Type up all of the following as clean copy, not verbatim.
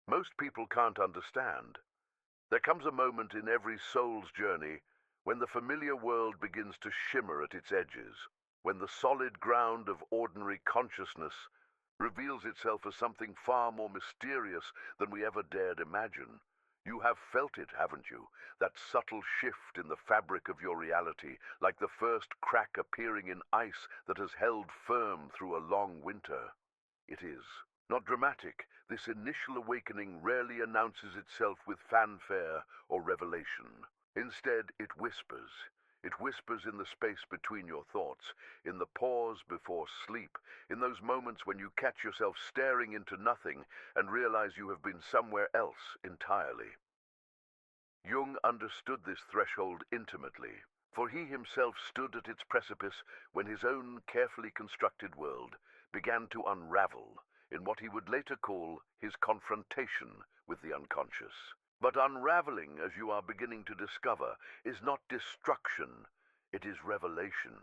most people can't understand. There comes a moment in every soul's journey when the familiar world begins to shimmer at its edges, when the solid ground of ordinary consciousness reveals itself as something far more mysterious than we ever dared imagine. You have felt it, haven't you? That subtle shift in the fabric of your reality, like the first crack appearing in ice that has held firm through a long winter. It is not dramatic. This initial awakening rarely announces itself with fanfare or revelation. Instead, it whispers. It whispers in the space between your thoughts, in the pause before sleep, in those moments when you catch yourself staring into nothing and realize you have been somewhere else entirely. Jung understood this threshold intimately, for he himself stood at its precipice when his own carefully constructed world began to unravel in what he would later call his confrontation with the unconscious. But unraveling, as you are beginning to discover, is not destruction, it is revelation.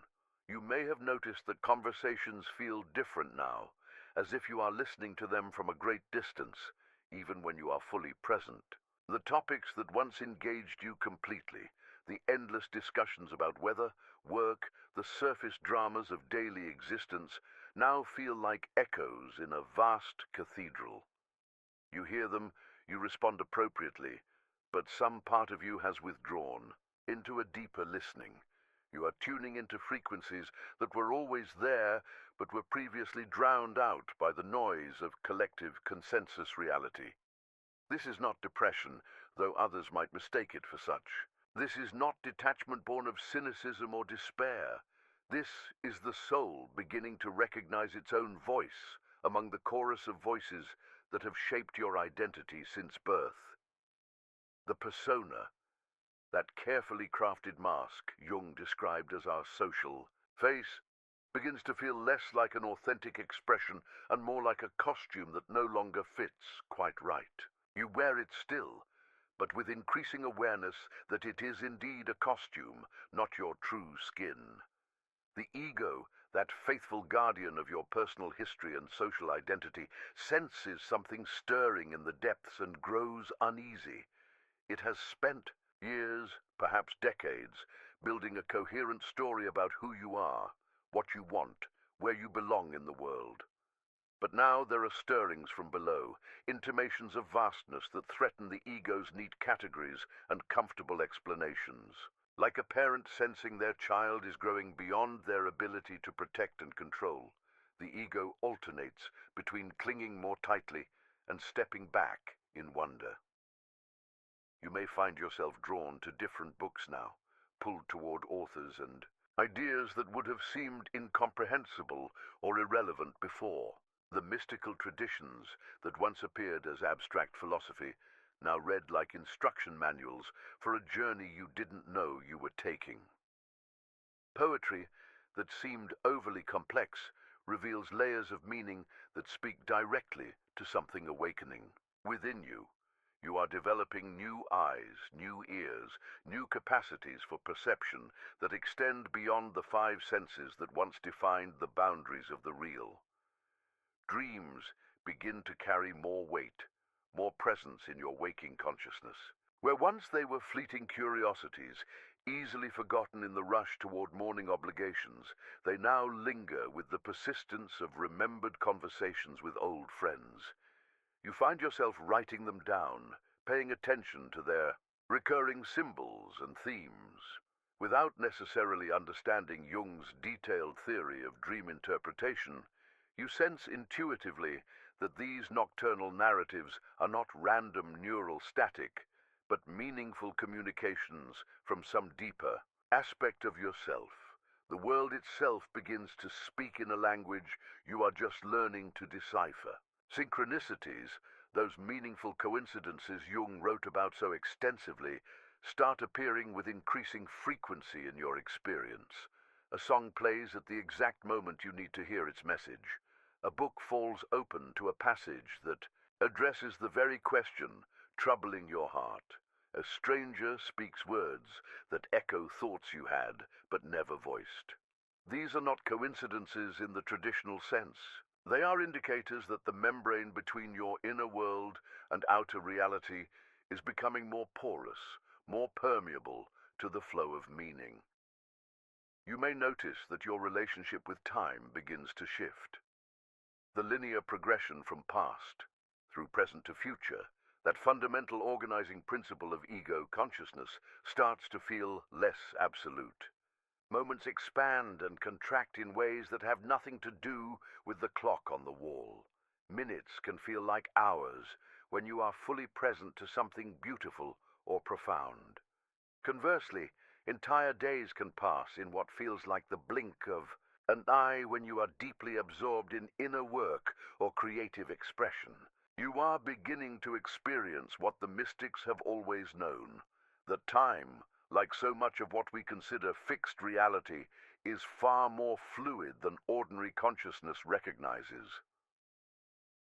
You may have noticed that conversations feel different now, as if you are listening to them from a great distance, even when you are fully present. The topics that once engaged you completely, the endless discussions about weather, work, the surface dramas of daily existence, now feel like echoes in a vast cathedral. You hear them, you respond appropriately, but some part of you has withdrawn into a deeper listening. You are tuning into frequencies that were always there, but were previously drowned out by the noise of collective consensus reality. This is not depression, though others might mistake it for such. This is not detachment born of cynicism or despair. This is the soul beginning to recognize its own voice among the chorus of voices that have shaped your identity since birth. The persona, that carefully crafted mask Jung described as our social face, begins to feel less like an authentic expression and more like a costume that no longer fits quite right. You wear it still, but with increasing awareness that it is indeed a costume, not your true skin. The ego, that faithful guardian of your personal history and social identity, senses something stirring in the depths and grows uneasy. It has spent years, perhaps decades, building a coherent story about who you are, what you want, where you belong in the world. But now there are stirrings from below, intimations of vastness that threaten the ego's neat categories and comfortable explanations. Like a parent sensing their child is growing beyond their ability to protect and control, the ego alternates between clinging more tightly and stepping back in wonder. You may find yourself drawn to different books now, pulled toward authors and ideas that would have seemed incomprehensible or irrelevant before. The mystical traditions that once appeared as abstract philosophy now read like instruction manuals for a journey you didn't know you were taking. Poetry that seemed overly complex reveals layers of meaning that speak directly to something awakening within you. You are developing new eyes, new ears, new capacities for perception that extend beyond the five senses that once defined the boundaries of the real. Dreams begin to carry more weight, more presence in your waking consciousness. Where once they were fleeting curiosities, easily forgotten in the rush toward morning obligations, they now linger with the persistence of remembered conversations with old friends. You find yourself writing them down, paying attention to their recurring symbols and themes. Without necessarily understanding Jung's detailed theory of dream interpretation, you sense intuitively that these nocturnal narratives are not random neural static, but meaningful communications from some deeper aspect of yourself. The world itself begins to speak in a language you are just learning to decipher. Synchronicities, those meaningful coincidences Jung wrote about so extensively, start appearing with increasing frequency in your experience. A song plays at the exact moment you need to hear its message. A book falls open to a passage that addresses the very question troubling your heart. A stranger speaks words that echo thoughts you had but never voiced. These are not coincidences in the traditional sense. They are indicators that the membrane between your inner world and outer reality is becoming more porous, more permeable to the flow of meaning. You may notice that your relationship with time begins to shift. The linear progression from past through present to future, that fundamental organizing principle of ego consciousness, starts to feel less absolute. Moments expand and contract in ways that have nothing to do with the clock on the wall. Minutes can feel like hours when you are fully present to something beautiful or profound. Conversely, entire days can pass in what feels like the blink of an eye when you are deeply absorbed in inner work or creative expression. You are beginning to experience what the mystics have always known, that time, like so much of what we consider fixed reality, is far more fluid than ordinary consciousness recognizes.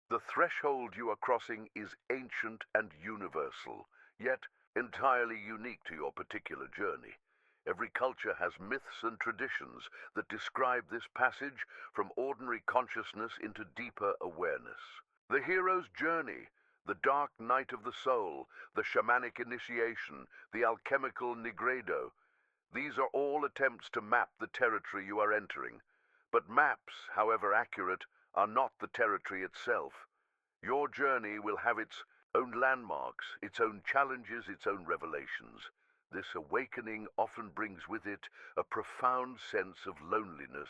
The threshold you are crossing is ancient and universal, yet entirely unique to your particular journey. Every culture has myths and traditions that describe this passage from ordinary consciousness into deeper awareness. The hero's journey, the dark night of the soul, the shamanic initiation, the alchemical nigredo, these are all attempts to map the territory you are entering. But maps, however accurate, are not the territory itself. Your journey will have its own landmarks, its own challenges, its own revelations. This awakening often brings with it a profound sense of loneliness,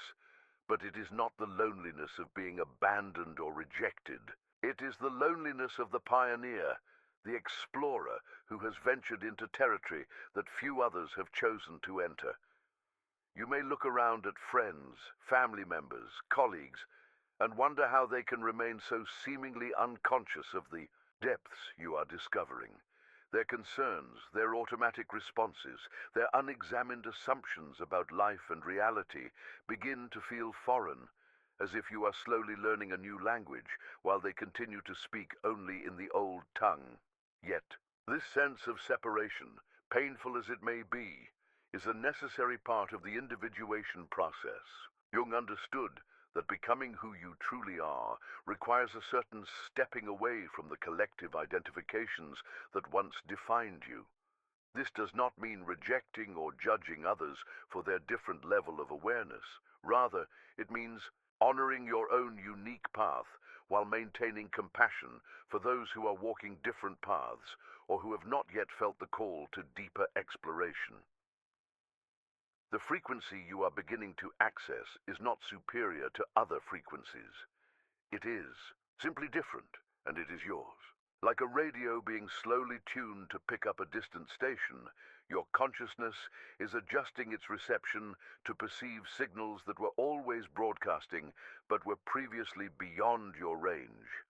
but it is not the loneliness of being abandoned or rejected. It is the loneliness of the pioneer, the explorer who has ventured into territory that few others have chosen to enter. You may look around at friends, family members, colleagues, and wonder how they can remain so seemingly unconscious of the depths you are discovering. Their concerns, their automatic responses, their unexamined assumptions about life and reality begin to feel foreign, as if you are slowly learning a new language while they continue to speak only in the old tongue. Yet, this sense of separation, painful as it may be, is a necessary part of the individuation process. Jung understood that becoming who you truly are requires a certain stepping away from the collective identifications that once defined you. This does not mean rejecting or judging others for their different level of awareness. Rather, it means honoring your own unique path while maintaining compassion for those who are walking different paths or who have not yet felt the call to deeper exploration. The frequency you are beginning to access is not superior to other frequencies. It is simply different, and it is yours. Like a radio being slowly tuned to pick up a distant station, your consciousness is adjusting its reception to perceive signals that were always broadcasting but were previously beyond your range.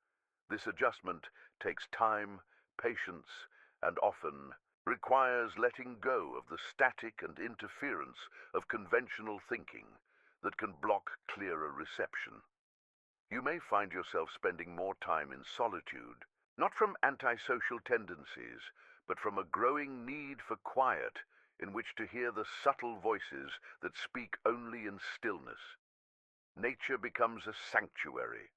This adjustment takes time, patience, and often requires letting go of the static and interference of conventional thinking that can block clearer reception. You may find yourself spending more time in solitude, not from antisocial tendencies, but from a growing need for quiet in which to hear the subtle voices that speak only in stillness. Nature becomes a sanctuary,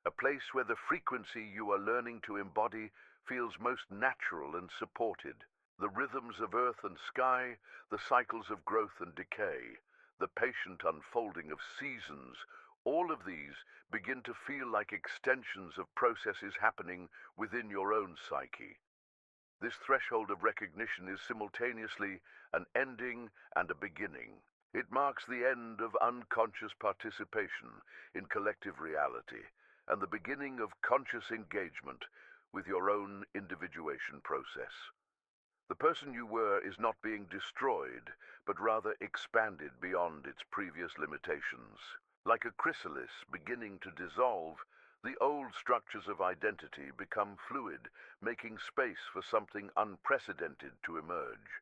a place where the frequency you are learning to embody feels most natural and supported. The rhythms of earth and sky, the cycles of growth and decay, the patient unfolding of seasons, all of these begin to feel like extensions of processes happening within your own psyche. This threshold of recognition is simultaneously an ending and a beginning. It marks the end of unconscious participation in collective reality and the beginning of conscious engagement with your own individuation process. The person you were is not being destroyed, but rather expanded beyond its previous limitations. Like a chrysalis beginning to dissolve, the old structures of identity become fluid, making space for something unprecedented to emerge.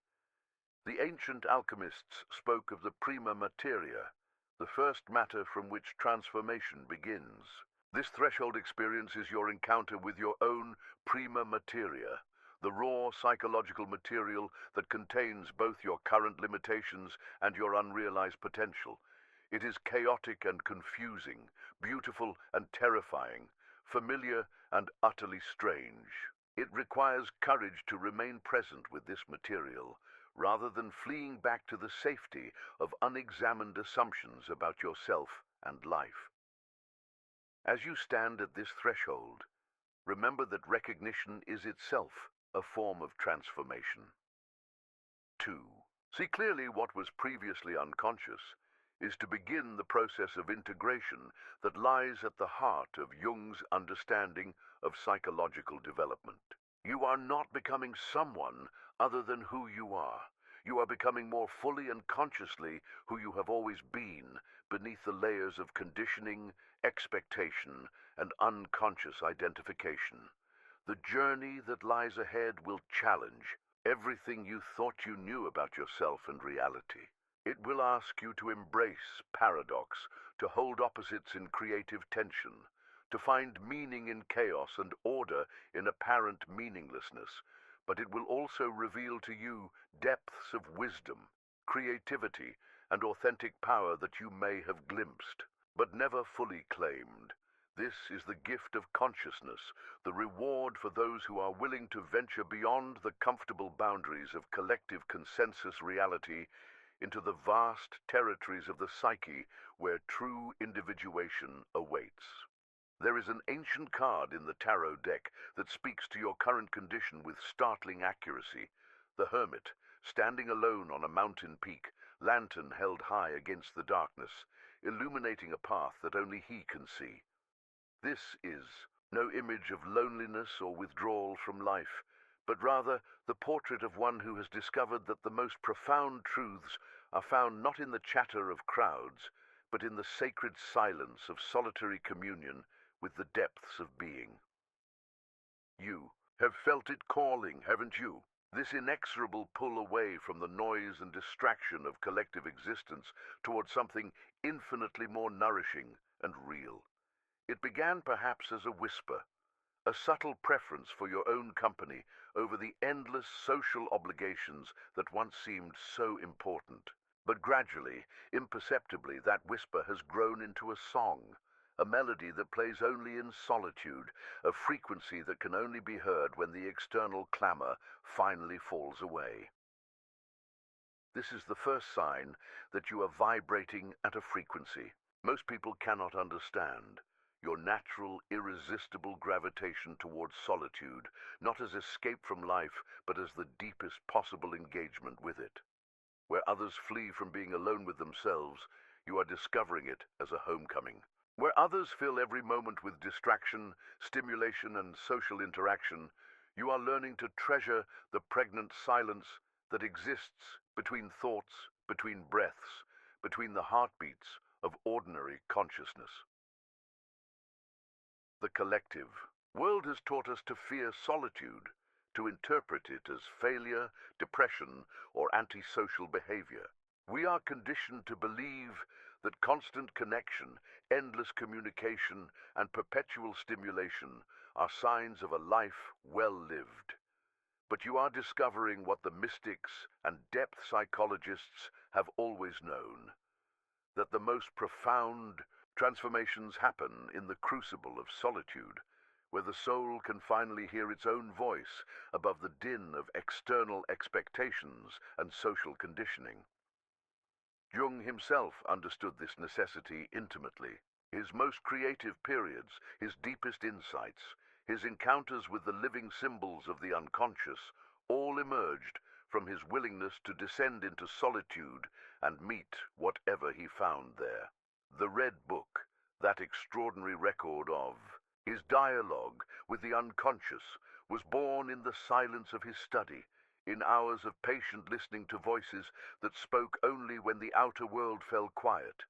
The ancient alchemists spoke of the prima materia, the first matter from which transformation begins. This threshold experience is your encounter with your own prima materia, the raw psychological material that contains both your current limitations and your unrealized potential. It is chaotic and confusing, beautiful and terrifying, familiar and utterly strange. It requires courage to remain present with this material, rather than fleeing back to the safety of unexamined assumptions about yourself and life. As you stand at this threshold, remember that recognition is itself a form of transformation. 2. See clearly what was previously unconscious is to begin the process of integration that lies at the heart of Jung's understanding of psychological development. You are not becoming someone other than who you are. You are becoming more fully and consciously who you have always been, beneath the layers of conditioning, expectation, and unconscious identification. The journey that lies ahead will challenge everything you thought you knew about yourself and reality. It will ask you to embrace paradox, to hold opposites in creative tension, to find meaning in chaos and order in apparent meaninglessness, but it will also reveal to you depths of wisdom, creativity, and authentic power that you may have glimpsed, but never fully claimed. This is the gift of consciousness, the reward for those who are willing to venture beyond the comfortable boundaries of collective consensus reality into the vast territories of the psyche where true individuation awaits. There is an ancient card in the tarot deck that speaks to your current condition with startling accuracy. The hermit, standing alone on a mountain peak, lantern held high against the darkness, illuminating a path that only he can see. This is no image of loneliness or withdrawal from life, but rather the portrait of one who has discovered that the most profound truths are found not in the chatter of crowds, but in the sacred silence of solitary communion with the depths of being. You have felt it calling, haven't you? This inexorable pull away from the noise and distraction of collective existence towards something infinitely more nourishing and real. It began perhaps as a whisper, a subtle preference for your own company over the endless social obligations that once seemed so important. But gradually, imperceptibly, that whisper has grown into a song, a melody that plays only in solitude, a frequency that can only be heard when the external clamor finally falls away. This is the first sign that you are vibrating at a frequency most people cannot understand. Your natural, irresistible gravitation towards solitude, not as escape from life, but as the deepest possible engagement with it. Where others flee from being alone with themselves, you are discovering it as a homecoming. Where others fill every moment with distraction, stimulation, and social interaction, you are learning to treasure the pregnant silence that exists between thoughts, between breaths, between the heartbeats of ordinary consciousness. The collective world has taught us to fear solitude, to interpret it as failure, depression, or antisocial behavior. We are conditioned to believe that constant connection, endless communication, and perpetual stimulation are signs of a life well lived. But you are discovering what the mystics and depth psychologists have always known, that the most profound transformations happen in the crucible of solitude, where the soul can finally hear its own voice above the din of external expectations and social conditioning. Jung himself understood this necessity intimately. His most creative periods, his deepest insights, his encounters with the living symbols of the unconscious, all emerged from his willingness to descend into solitude and meet whatever he found there. The Red Book, that extraordinary record of his dialogue with the unconscious, was born in the silence of his study, in hours of patient listening to voices that spoke only when the outer world fell quiet.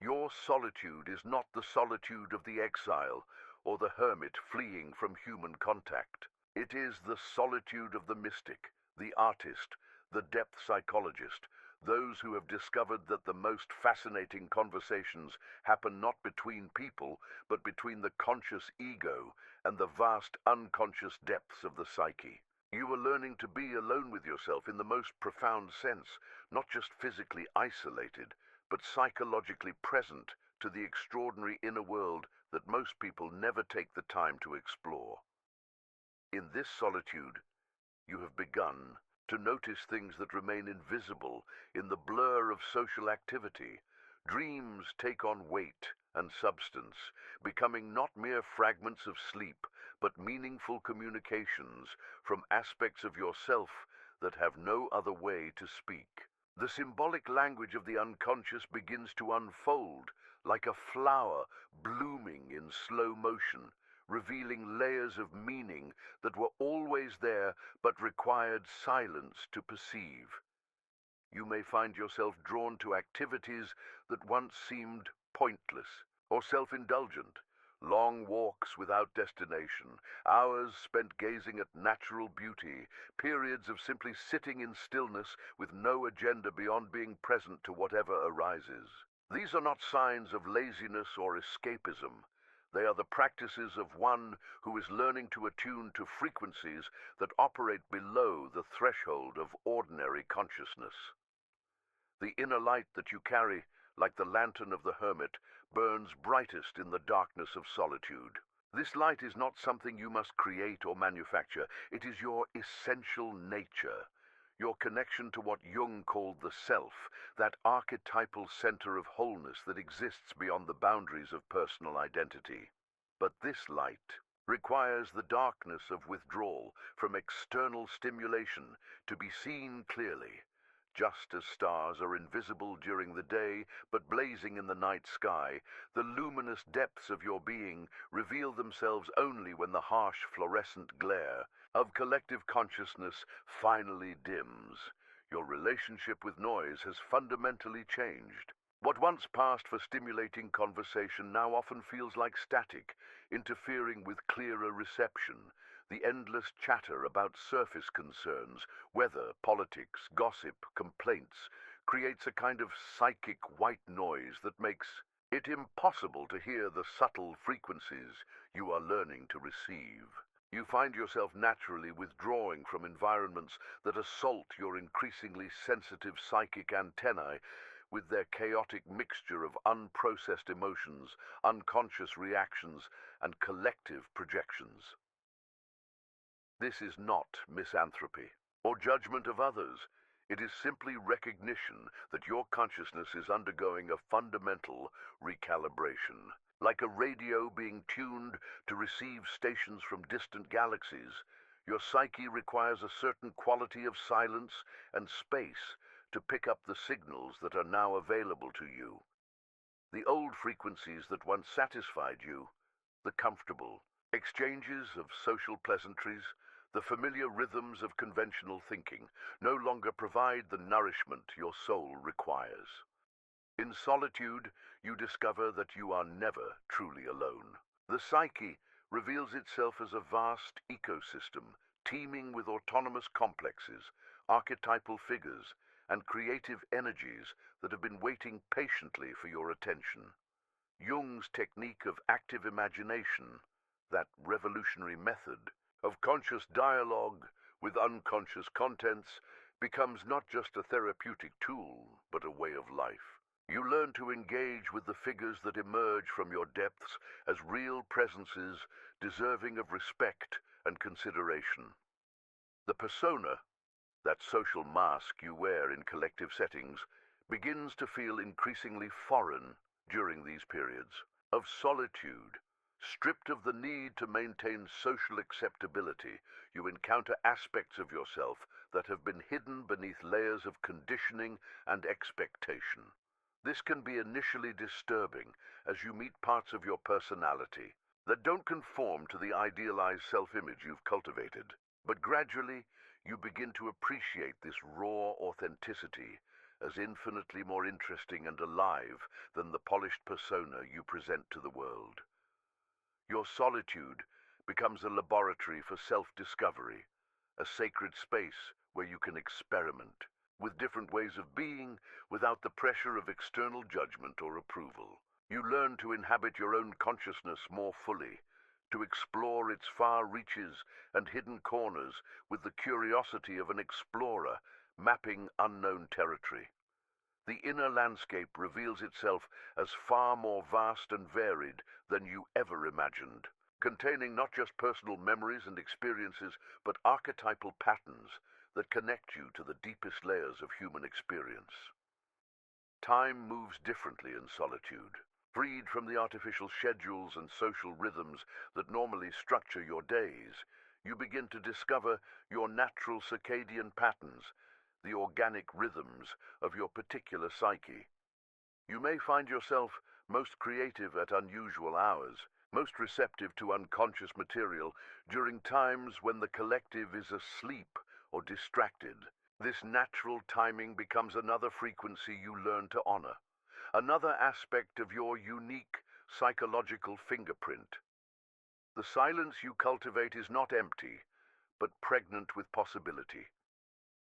Your solitude is not the solitude of the exile or the hermit fleeing from human contact. It is the solitude of the mystic, the artist, the depth psychologist, those who have discovered that the most fascinating conversations happen not between people, but between the conscious ego and the vast unconscious depths of the psyche. You are learning to be alone with yourself in the most profound sense, not just physically isolated, but psychologically present to the extraordinary inner world that most people never take the time to explore. In this solitude, you have begun to notice things that remain invisible in the blur of social activity. Dreams take on weight and substance, becoming not mere fragments of sleep, but meaningful communications from aspects of yourself that have no other way to speak. The symbolic language of the unconscious begins to unfold like a flower blooming in slow motion, revealing layers of meaning that were always there but required silence to perceive. You may find yourself drawn to activities that once seemed pointless or self-indulgent. Long walks without destination, hours spent gazing at natural beauty, periods of simply sitting in stillness with no agenda beyond being present to whatever arises. These are not signs of laziness or escapism. They are the practices of one who is learning to attune to frequencies that operate below the threshold of ordinary consciousness. The inner light that you carry, like the lantern of the hermit, burns brightest in the darkness of solitude. This light is not something you must create or manufacture. It is your essential nature, your connection to what Jung called the self, that archetypal center of wholeness that exists beyond the boundaries of personal identity. But this light requires the darkness of withdrawal from external stimulation to be seen clearly. Just as stars are invisible during the day, but blazing in the night sky, the luminous depths of your being reveal themselves only when the harsh fluorescent glare of collective consciousness finally dims. Your relationship with noise has fundamentally changed. What once passed for stimulating conversation now often feels like static, interfering with clearer reception. The endless chatter about surface concerns, weather, politics, gossip, complaints, creates a kind of psychic white noise that makes it impossible to hear the subtle frequencies you are learning to receive. You find yourself naturally withdrawing from environments that assault your increasingly sensitive psychic antennae with their chaotic mixture of unprocessed emotions, unconscious reactions, and collective projections. This is not misanthropy or judgment of others. It is simply recognition that your consciousness is undergoing a fundamental recalibration. Like a radio being tuned to receive stations from distant galaxies, your psyche requires a certain quality of silence and space to pick up the signals that are now available to you. The old frequencies that once satisfied you, the comfortable exchanges of social pleasantries, the familiar rhythms of conventional thinking, no longer provide the nourishment your soul requires. In solitude, you discover that you are never truly alone. The psyche reveals itself as a vast ecosystem, teeming with autonomous complexes, archetypal figures, and creative energies that have been waiting patiently for your attention. Jung's technique of active imagination, that revolutionary method of conscious dialogue with unconscious contents, becomes not just a therapeutic tool, but a way of life. You learn to engage with the figures that emerge from your depths as real presences deserving of respect and consideration. The persona, that social mask you wear in collective settings, begins to feel increasingly foreign during these periods of solitude. Stripped of the need to maintain social acceptability, you encounter aspects of yourself that have been hidden beneath layers of conditioning and expectation. This can be initially disturbing as you meet parts of your personality that don't conform to the idealized self-image you've cultivated. But gradually, you begin to appreciate this raw authenticity as infinitely more interesting and alive than the polished persona you present to the world. Your solitude becomes a laboratory for self-discovery, a sacred space where you can experiment with different ways of being without the pressure of external judgment or approval. You learn to inhabit your own consciousness more fully, to explore its far reaches and hidden corners with the curiosity of an explorer mapping unknown territory. The inner landscape reveals itself as far more vast and varied than you ever imagined, containing not just personal memories and experiences, but archetypal patterns that connect you to the deepest layers of human experience. Time moves differently in solitude. Freed from the artificial schedules and social rhythms that normally structure your days, you begin to discover your natural circadian patterns, the organic rhythms of your particular psyche. You may find yourself most creative at unusual hours, most receptive to unconscious material during times when the collective is asleep or distracted. This natural timing becomes another frequency you learn to honor, another aspect of your unique psychological fingerprint. The silence you cultivate is not empty, but pregnant with possibility.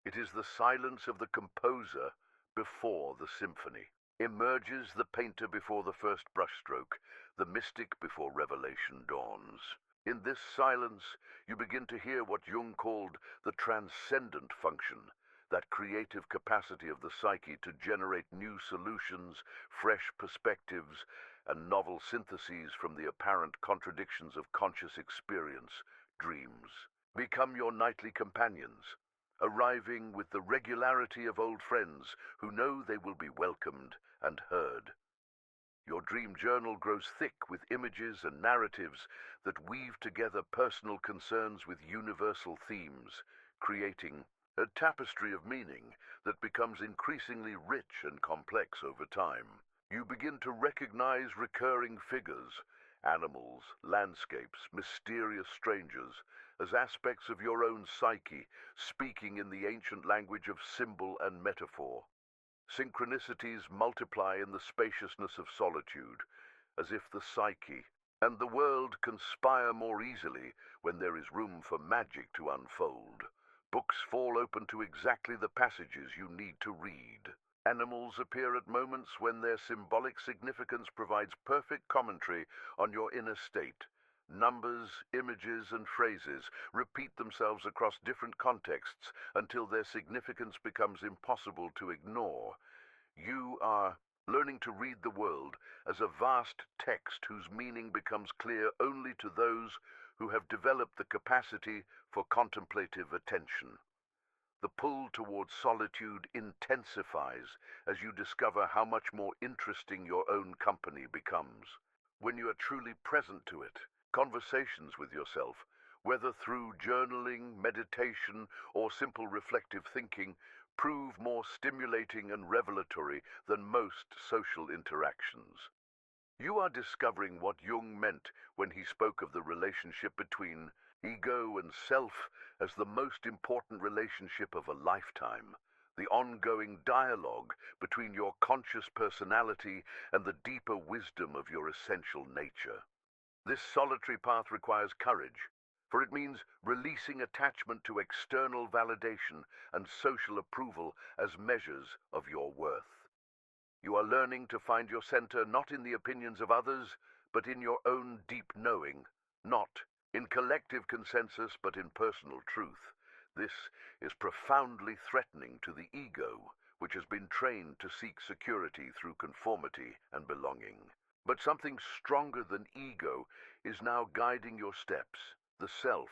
It is the silence of the composer before the symphony. Emerges the painter before the first brushstroke, the mystic before revelation dawns. In this silence, you begin to hear what Jung called the transcendent function, that creative capacity of the psyche to generate new solutions, fresh perspectives, and novel syntheses from the apparent contradictions of conscious experience. Dreams become your nightly companions, arriving with the regularity of old friends who know they will be welcomed and heard. Your dream journal grows thick with images and narratives that weave together personal concerns with universal themes, creating a tapestry of meaning that becomes increasingly rich and complex over time. You begin to recognize recurring figures, animals, landscapes, mysterious strangers, as aspects of your own psyche, speaking in the ancient language of symbol and metaphor. Synchronicities multiply in the spaciousness of solitude, as if the psyche and the world conspire more easily when there is room for magic to unfold. Books fall open to exactly the passages you need to read. Animals appear at moments when their symbolic significance provides perfect commentary on your inner state. Numbers, images, and phrases repeat themselves across different contexts until their significance becomes impossible to ignore. You are learning to read the world as a vast text whose meaning becomes clear only to those who have developed the capacity for contemplative attention. The pull towards solitude intensifies as you discover how much more interesting your own company becomes. When you are truly present to it, conversations with yourself, whether through journaling, meditation, or simple reflective thinking, prove more stimulating and revelatory than most social interactions. You are discovering what Jung meant when he spoke of the relationship between ego and self as the most important relationship of a lifetime, the ongoing dialogue between your conscious personality and the deeper wisdom of your essential nature. This solitary path requires courage, for it means releasing attachment to external validation and social approval as measures of your worth. You are learning to find your center not in the opinions of others, but in your own deep knowing, not in collective consensus, but in personal truth. This is profoundly threatening to the ego, which has been trained to seek security through conformity and belonging. But something stronger than ego is now guiding your steps, the self,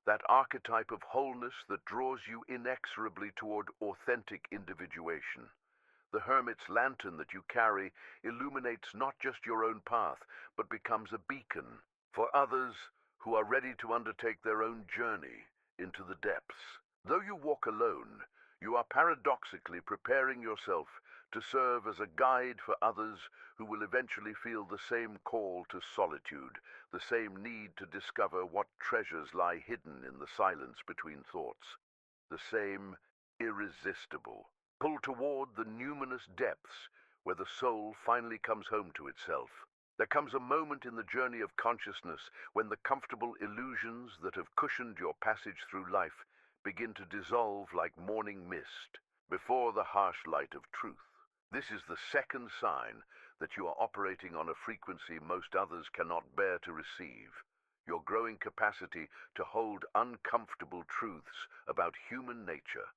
that archetype of wholeness that draws you inexorably toward authentic individuation. The hermit's lantern that you carry illuminates not just your own path, but becomes a beacon for others who are ready to undertake their own journey into the depths. Though you walk alone, you are paradoxically preparing yourself to serve as a guide for others who will eventually feel the same call to solitude, the same need to discover what treasures lie hidden in the silence between thoughts, the same irresistible pull toward the numinous depths where the soul finally comes home to itself. There comes a moment in the journey of consciousness when the comfortable illusions that have cushioned your passage through life begin to dissolve like morning mist before the harsh light of truth. This is the second sign that you are operating on a frequency most others cannot bear to receive. Your growing capacity to hold uncomfortable truths about human nature,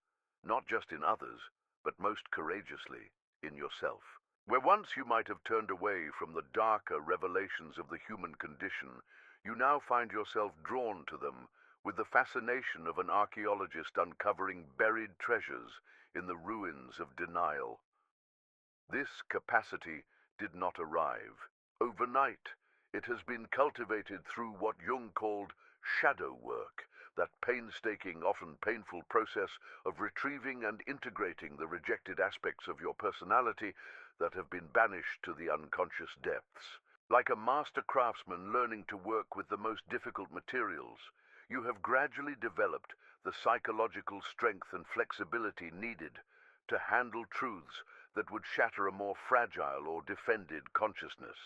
not just in others, but most courageously in yourself. Where once you might have turned away from the darker revelations of the human condition, you now find yourself drawn to them with the fascination of an archaeologist uncovering buried treasures in the ruins of denial. This capacity did not arrive overnight. It has been cultivated through what Jung called shadow work, that painstaking, often painful process of retrieving and integrating the rejected aspects of your personality that have been banished to the unconscious depths. Like a master craftsman learning to work with the most difficult materials, you have gradually developed the psychological strength and flexibility needed to handle truths that would shatter a more fragile or defended consciousness.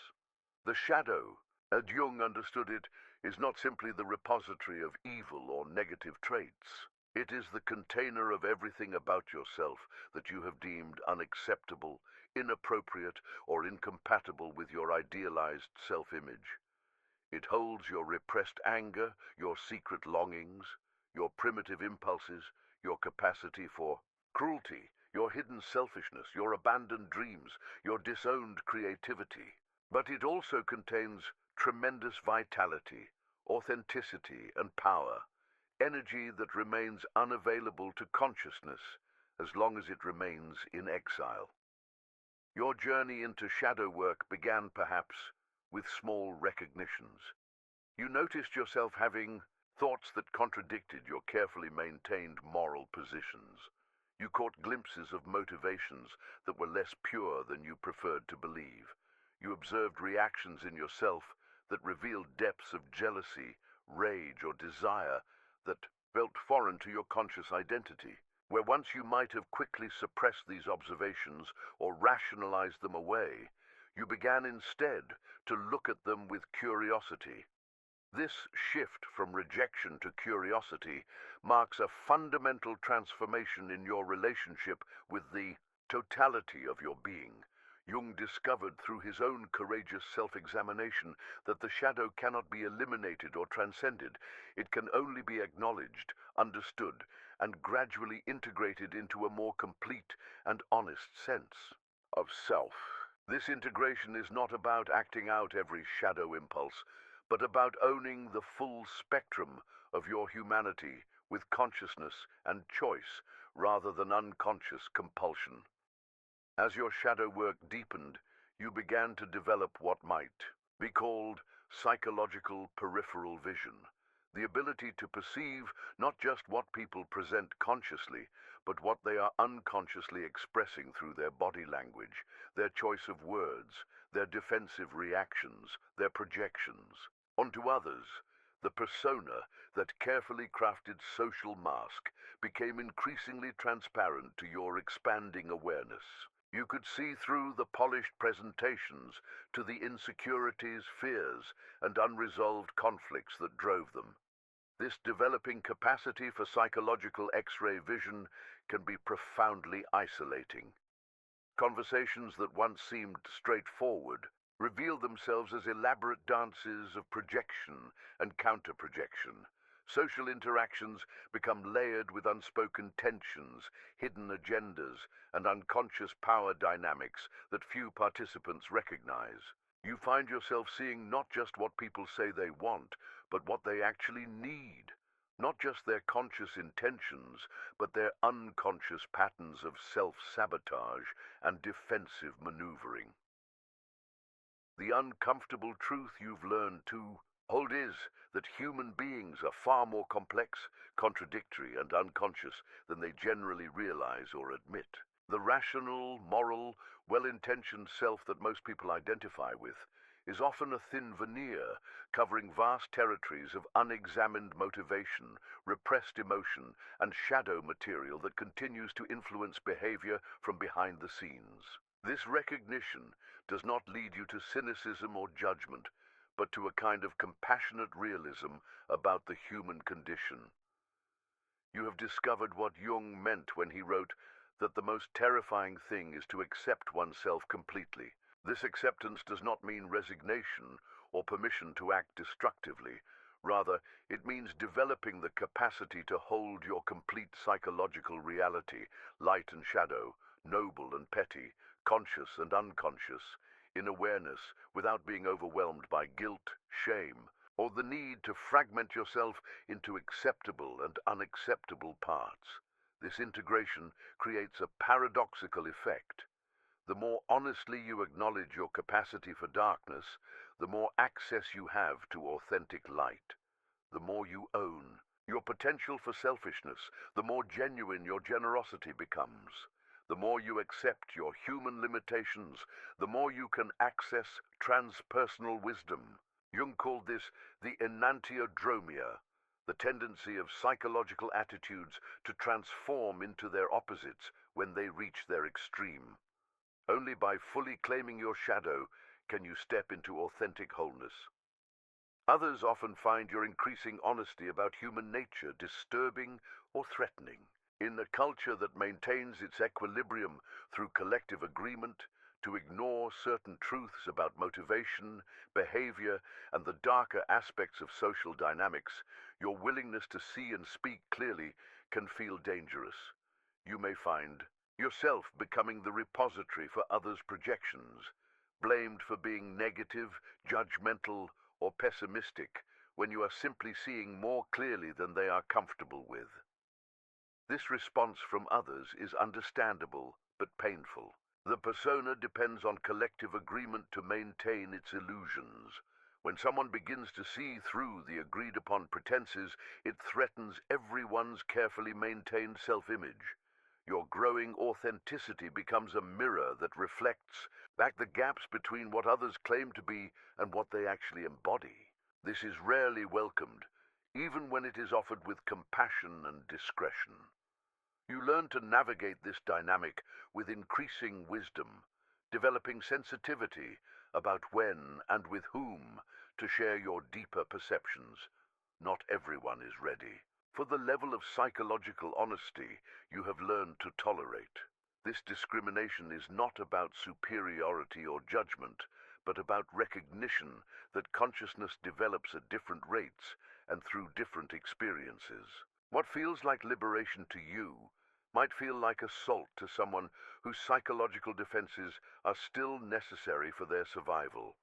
The shadow, as Jung understood it, is not simply the repository of evil or negative traits. It is the container of everything about yourself that you have deemed unacceptable, inappropriate, or incompatible with your idealized self-image. It holds your repressed anger, your secret longings, your primitive impulses, your capacity for cruelty, your hidden selfishness, your abandoned dreams, your disowned creativity. But it also contains tremendous vitality, authenticity, and power, energy that remains unavailable to consciousness as long as it remains in exile. Your journey into shadow work began perhaps with small recognitions. You noticed yourself having thoughts that contradicted your carefully maintained moral positions. You caught glimpses of motivations that were less pure than you preferred to believe. You observed reactions in yourself that revealed depths of jealousy, rage, or desire that felt foreign to your conscious identity. Where once you might have quickly suppressed these observations or rationalized them away, you began instead to look at them with curiosity. This shift from rejection to curiosity marks a fundamental transformation in your relationship with the totality of your being. Jung discovered through his own courageous self-examination that the shadow cannot be eliminated or transcended. It can only be acknowledged, understood, and gradually integrated into a more complete and honest sense of self. This integration is not about acting out every shadow impulse, but about owning the full spectrum of your humanity with consciousness and choice rather than unconscious compulsion. As your shadow work deepened, you began to develop what might be called psychological peripheral vision, the ability to perceive not just what people present consciously, but what they are unconsciously expressing through their body language, their choice of words, their defensive reactions, their projections. Onto others, the persona, that carefully crafted social mask, became increasingly transparent to your expanding awareness. You could see through the polished presentations to the insecurities, fears, and unresolved conflicts that drove them. This developing capacity for psychological X-ray vision can be profoundly isolating. Conversations that once seemed straightforward reveal themselves as elaborate dances of projection and counter-projection. Social interactions become layered with unspoken tensions, hidden agendas, and unconscious power dynamics that few participants recognize. You find yourself seeing not just what people say they want, but what they actually need. Not just their conscious intentions, but their unconscious patterns of self-sabotage and defensive maneuvering. The uncomfortable truth you've learned to hold is that human beings are far more complex, contradictory, and unconscious than they generally realize or admit. The rational, moral, well-intentioned self that most people identify with is often a thin veneer covering vast territories of unexamined motivation, repressed emotion, and shadow material that continues to influence behavior from behind the scenes. This recognition does not lead you to cynicism or judgment, but to a kind of compassionate realism about the human condition. You have discovered what Jung meant when he wrote that the most terrifying thing is to accept oneself completely. This acceptance does not mean resignation or permission to act destructively. Rather, it means developing the capacity to hold your complete psychological reality, light and shadow, noble and petty, conscious and unconscious, in awareness without being overwhelmed by guilt, shame, or the need to fragment yourself into acceptable and unacceptable parts. This integration creates a paradoxical effect. The more honestly you acknowledge your capacity for darkness, the more access you have to authentic light. The more you own your potential for selfishness, the more genuine your generosity becomes. The more you accept your human limitations, the more you can access transpersonal wisdom. Jung called this the enantiodromia, the tendency of psychological attitudes to transform into their opposites when they reach their extreme. Only by fully claiming your shadow can you step into authentic wholeness. Others often find your increasing honesty about human nature disturbing or threatening. In a culture that maintains its equilibrium through collective agreement, to ignore certain truths about motivation, behavior, and the darker aspects of social dynamics, your willingness to see and speak clearly can feel dangerous. You may find yourself becoming the repository for others' projections, blamed for being negative, judgmental, or pessimistic when you are simply seeing more clearly than they are comfortable with. This response from others is understandable but painful. The persona depends on collective agreement to maintain its illusions. When someone begins to see through the agreed-upon pretenses, it threatens everyone's carefully maintained self-image. Your growing authenticity becomes a mirror that reflects back the gaps between what others claim to be and what they actually embody. This is rarely welcomed, even when it is offered with compassion and discretion. You learn to navigate this dynamic with increasing wisdom, developing sensitivity about when and with whom to share your deeper perceptions. Not everyone is ready for the level of psychological honesty you have learned to tolerate. This discrimination is not about superiority or judgment, but about recognition that consciousness develops at different rates and through different experiences. What feels like liberation to you might feel like assault to someone whose psychological defenses are still necessary for their survival.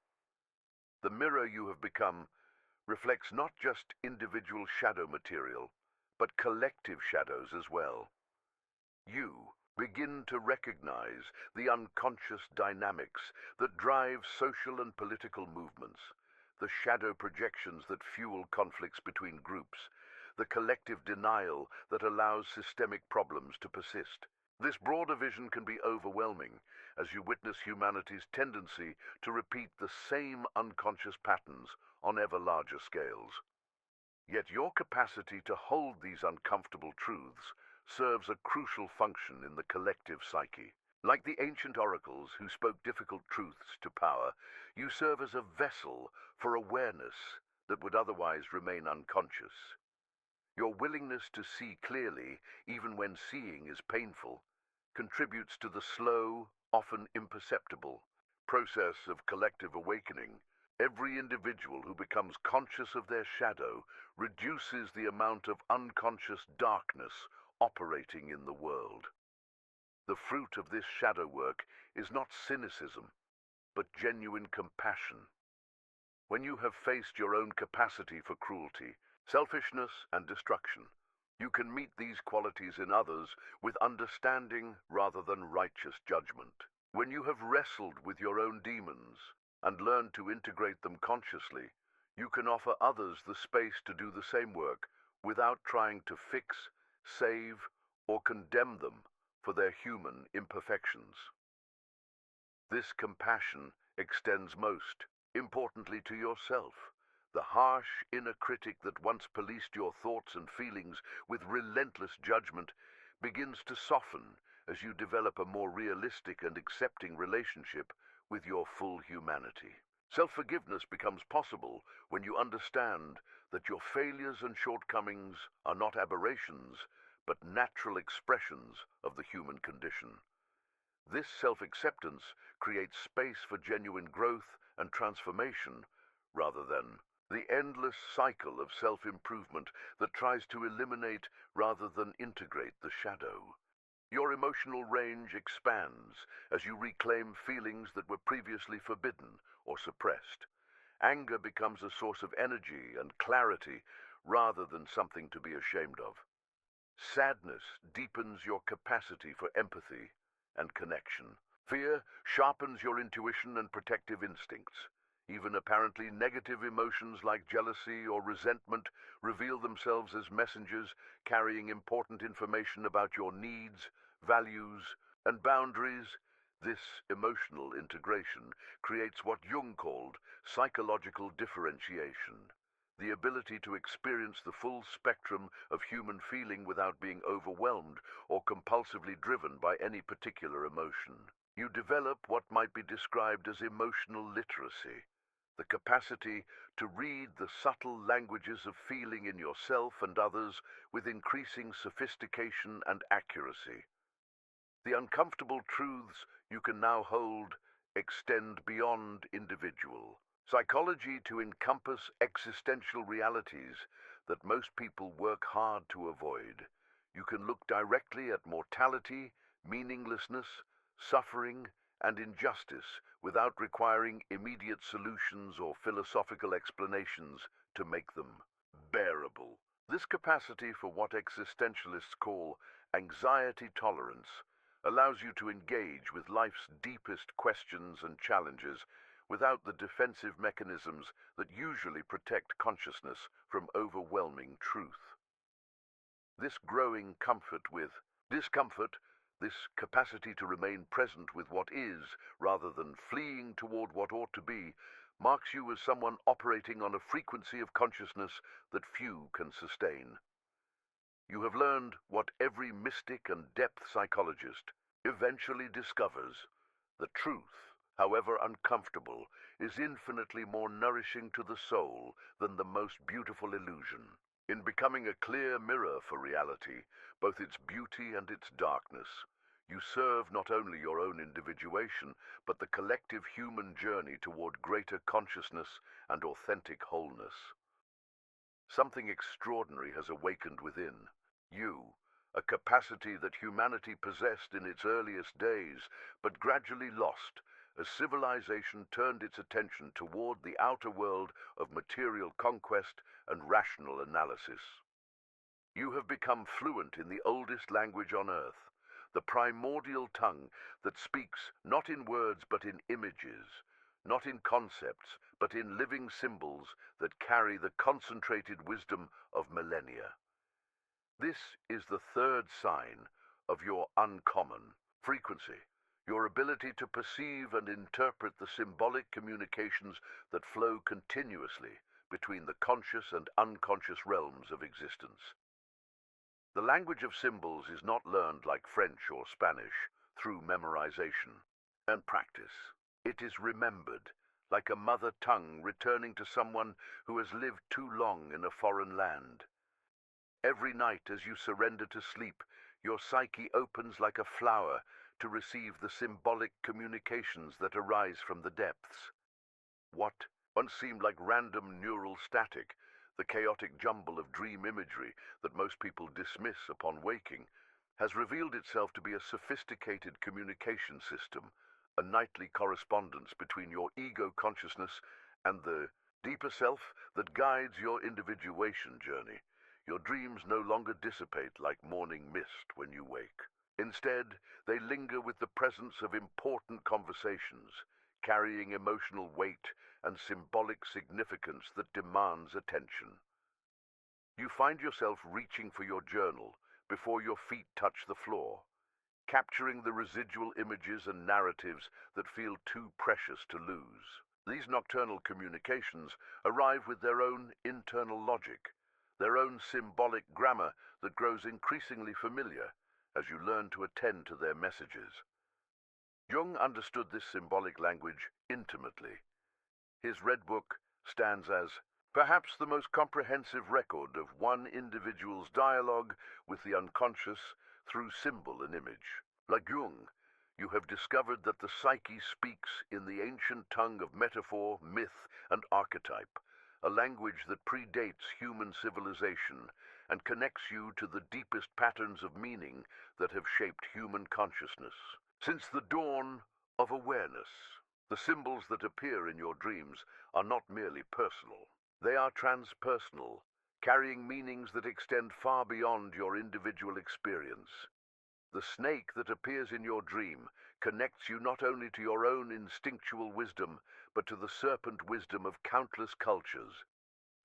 The mirror you have become reflects not just individual shadow material, but collective shadows as well. You begin to recognize the unconscious dynamics that drive social and political movements, the shadow projections that fuel conflicts between groups, the collective denial that allows systemic problems to persist. This broader vision can be overwhelming as you witness humanity's tendency to repeat the same unconscious patterns on ever larger scales. Yet your capacity to hold these uncomfortable truths serves a crucial function in the collective psyche. Like the ancient oracles who spoke difficult truths to power, you serve as a vessel for awareness that would otherwise remain unconscious. Your willingness to see clearly, even when seeing is painful, contributes to the slow, often imperceptible, process of collective awakening. Every individual who becomes conscious of their shadow reduces the amount of unconscious darkness operating in the world. The fruit of this shadow work is not cynicism, but genuine compassion. When you have faced your own capacity for cruelty, selfishness, and destruction, you can meet these qualities in others with understanding rather than righteous judgment. When you have wrestled with your own demons and learned to integrate them consciously, you can offer others the space to do the same work without trying to fix, save, or condemn them for their human imperfections. This compassion extends most importantly to yourself. The harsh inner critic that once policed your thoughts and feelings with relentless judgment begins to soften as you develop a more realistic and accepting relationship with your full humanity. Self-forgiveness becomes possible when you understand that your failures and shortcomings are not aberrations, but natural expressions of the human condition. This self-acceptance creates space for genuine growth and transformation, rather than the endless cycle of self-improvement that tries to eliminate rather than integrate the shadow. Your emotional range expands as you reclaim feelings that were previously forbidden or suppressed. Anger becomes a source of energy and clarity rather than something to be ashamed of. Sadness deepens your capacity for empathy and connection. Fear sharpens your intuition and protective instincts. Even apparently negative emotions like jealousy or resentment reveal themselves as messengers carrying important information about your needs, values, and boundaries. This emotional integration creates what Jung called psychological differentiation, the ability to experience the full spectrum of human feeling without being overwhelmed or compulsively driven by any particular emotion. You develop what might be described as emotional literacy, the capacity to read the subtle languages of feeling in yourself and others with increasing sophistication and accuracy. The uncomfortable truths you can now hold extend beyond individual psychology to encompass existential realities that most people work hard to avoid. You can look directly at mortality, meaninglessness, suffering, and injustice without requiring immediate solutions or philosophical explanations to make them bearable. This capacity for what existentialists call anxiety tolerance allows you to engage with life's deepest questions and challenges without the defensive mechanisms that usually protect consciousness from overwhelming truth. This growing comfort with discomfort, this capacity to remain present with what is rather than fleeing toward what ought to be, marks you as someone operating on a frequency of consciousness that few can sustain. You have learned what every mystic and depth psychologist eventually discovers: the truth, however uncomfortable, is infinitely more nourishing to the soul than the most beautiful illusion. In becoming a clear mirror for reality, both its beauty and its darkness, you serve not only your own individuation, but the collective human journey toward greater consciousness and authentic wholeness. Something extraordinary has awakened within you, a capacity that humanity possessed in its earliest days, but gradually lost as civilization turned its attention toward the outer world of material conquest and rational analysis. You have become fluent in the oldest language on earth, the primordial tongue that speaks not in words but in images, not in concepts but in living symbols that carry the concentrated wisdom of millennia. This is the third sign of your uncommon frequency, your ability to perceive and interpret the symbolic communications that flow continuously between the conscious and unconscious realms of existence. The language of symbols is not learned like French or Spanish through memorization and practice. It is remembered like a mother tongue returning to someone who has lived too long in a foreign land. Every night as you surrender to sleep, your psyche opens like a flower to receive the symbolic communications that arise from the depths. What once seemed like random neural static, the chaotic jumble of dream imagery that most people dismiss upon waking, has revealed itself to be a sophisticated communication system, a nightly correspondence between your ego consciousness and the deeper self that guides your individuation journey. Your dreams no longer dissipate like morning mist when you wake. Instead, they linger with the presence of important conversations, carrying emotional weight and symbolic significance that demands attention. You find yourself reaching for your journal before your feet touch the floor, capturing the residual images and narratives that feel too precious to lose. These nocturnal communications arrive with their own internal logic, their own symbolic grammar that grows increasingly familiar as you learn to attend to their messages. Jung understood this symbolic language intimately. His Red Book stands as perhaps the most comprehensive record of one individual's dialogue with the unconscious through symbol and image. Like Jung, you have discovered that the psyche speaks in the ancient tongue of metaphor, myth, and archetype, a language that predates human civilization and connects you to the deepest patterns of meaning that have shaped human consciousness. Since the dawn of awareness, the symbols that appear in your dreams are not merely personal. They are transpersonal, carrying meanings that extend far beyond your individual experience. The snake that appears in your dream connects you not only to your own instinctual wisdom, but to the serpent wisdom of countless cultures.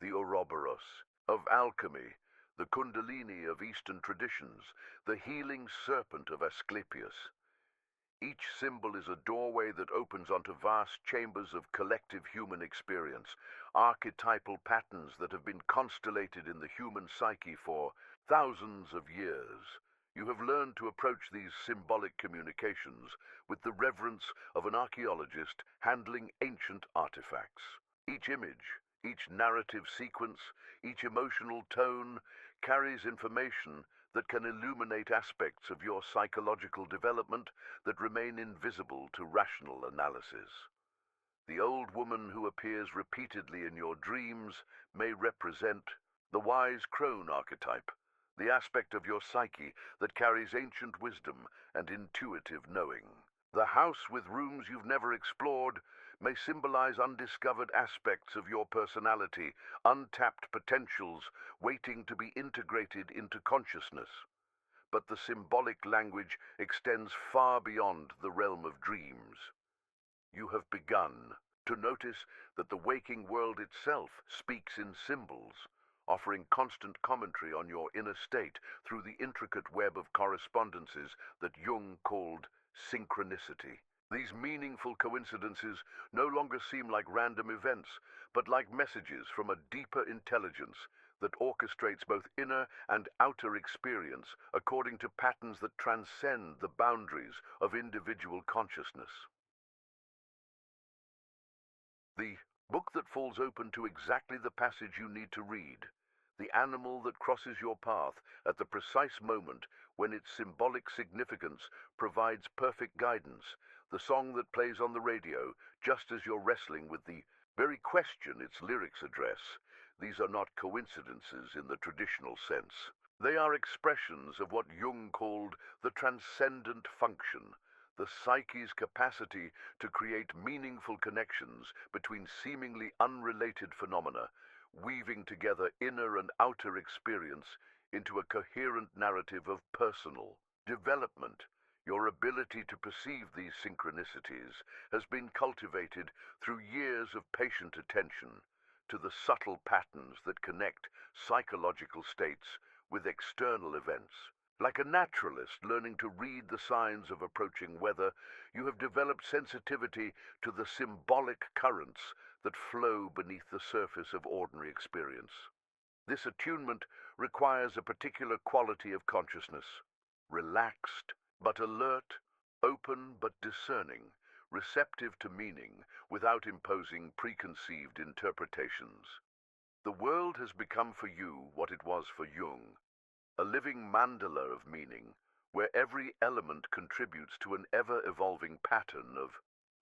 The Ouroboros of alchemy, the Kundalini of Eastern traditions, the healing serpent of Asclepius. Each symbol is a doorway that opens onto vast chambers of collective human experience, archetypal patterns that have been constellated in the human psyche for thousands of years. You have learned to approach these symbolic communications with the reverence of an archaeologist handling ancient artifacts. Each image, each narrative sequence, each emotional tone carries information that can illuminate aspects of your psychological development that remain invisible to rational analysis. The old woman who appears repeatedly in your dreams may represent the wise crone archetype, the aspect of your psyche that carries ancient wisdom and intuitive knowing. The house with rooms you've never explored may symbolize undiscovered aspects of your personality, untapped potentials waiting to be integrated into consciousness. But the symbolic language extends far beyond the realm of dreams. You have begun to notice that the waking world itself speaks in symbols, offering constant commentary on your inner state through the intricate web of correspondences that Jung called synchronicity. These meaningful coincidences no longer seem like random events, but like messages from a deeper intelligence that orchestrates both inner and outer experience according to patterns that transcend the boundaries of individual consciousness. The book that falls open to exactly the passage you need to read, the animal that crosses your path at the precise moment when its symbolic significance provides perfect guidance, the song that plays on the radio just as you're wrestling with the very question its lyrics address. These are not coincidences in the traditional sense. They are expressions of what Jung called the transcendent function, the psyche's capacity to create meaningful connections between seemingly unrelated phenomena, weaving together inner and outer experience into a coherent narrative of personal development. Your ability to perceive these synchronicities has been cultivated through years of patient attention to the subtle patterns that connect psychological states with external events. Like a naturalist learning to read the signs of approaching weather, you have developed sensitivity to the symbolic currents that flow beneath the surface of ordinary experience. This attunement requires a particular quality of consciousness: relaxed but alert, open but discerning, receptive to meaning without imposing preconceived interpretations. The world has become for you what it was for Jung, a living mandala of meaning, where every element contributes to an ever-evolving pattern of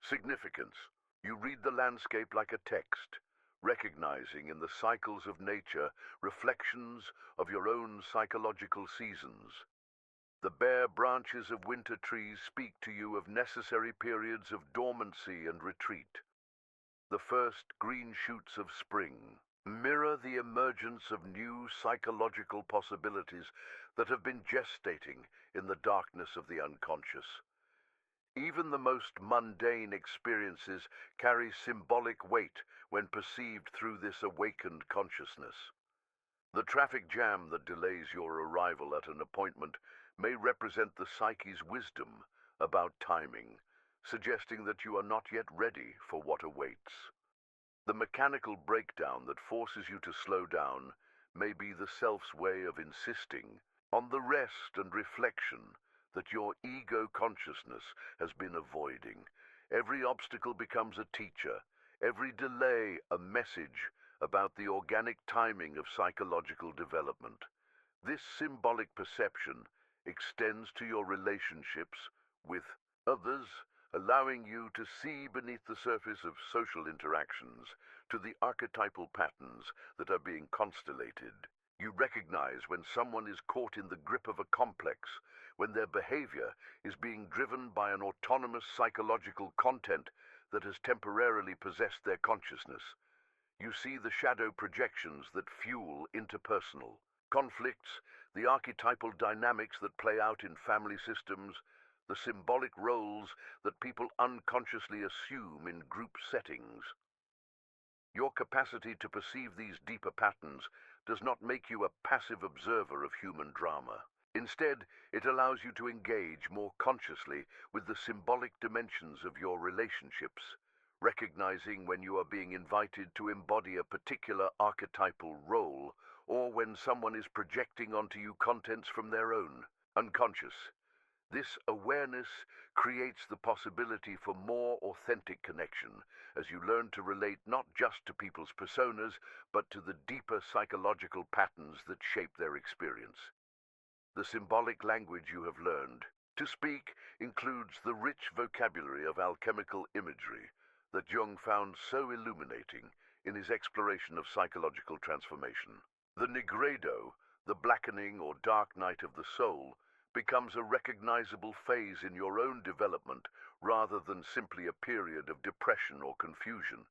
significance. You read the landscape like a text, recognizing in the cycles of nature reflections of your own psychological seasons. The bare branches of winter trees speak to you of necessary periods of dormancy and retreat. The first green shoots of spring mirror the emergence of new psychological possibilities that have been gestating in the darkness of the unconscious. Even the most mundane experiences carry symbolic weight when perceived through this awakened consciousness. The traffic jam that delays your arrival at an appointment may represent the psyche's wisdom about timing, suggesting that you are not yet ready for what awaits. The mechanical breakdown that forces you to slow down may be the self's way of insisting on the rest and reflection that your ego consciousness has been avoiding. Every obstacle becomes a teacher, every delay a message about the organic timing of psychological development. This symbolic perception extends to your relationships with others, allowing you to see beneath the surface of social interactions, to the archetypal patterns that are being constellated. You recognize when someone is caught in the grip of a complex, when their behavior is being driven by an autonomous psychological content that has temporarily possessed their consciousness. You see the shadow projections that fuel interpersonal conflicts, the archetypal dynamics that play out in family systems, the symbolic roles that people unconsciously assume in group settings. Your capacity to perceive these deeper patterns does not make you a passive observer of human drama. Instead, it allows you to engage more consciously with the symbolic dimensions of your relationships, recognizing when you are being invited to embody a particular archetypal role, or when someone is projecting onto you contents from their own unconscious. This awareness creates the possibility for more authentic connection as you learn to relate not just to people's personas, but to the deeper psychological patterns that shape their experience. The symbolic language you have learned to speak includes the rich vocabulary of alchemical imagery that Jung found so illuminating in his exploration of psychological transformation. The nigredo, the blackening or dark night of the soul, becomes a recognizable phase in your own development rather than simply a period of depression or confusion.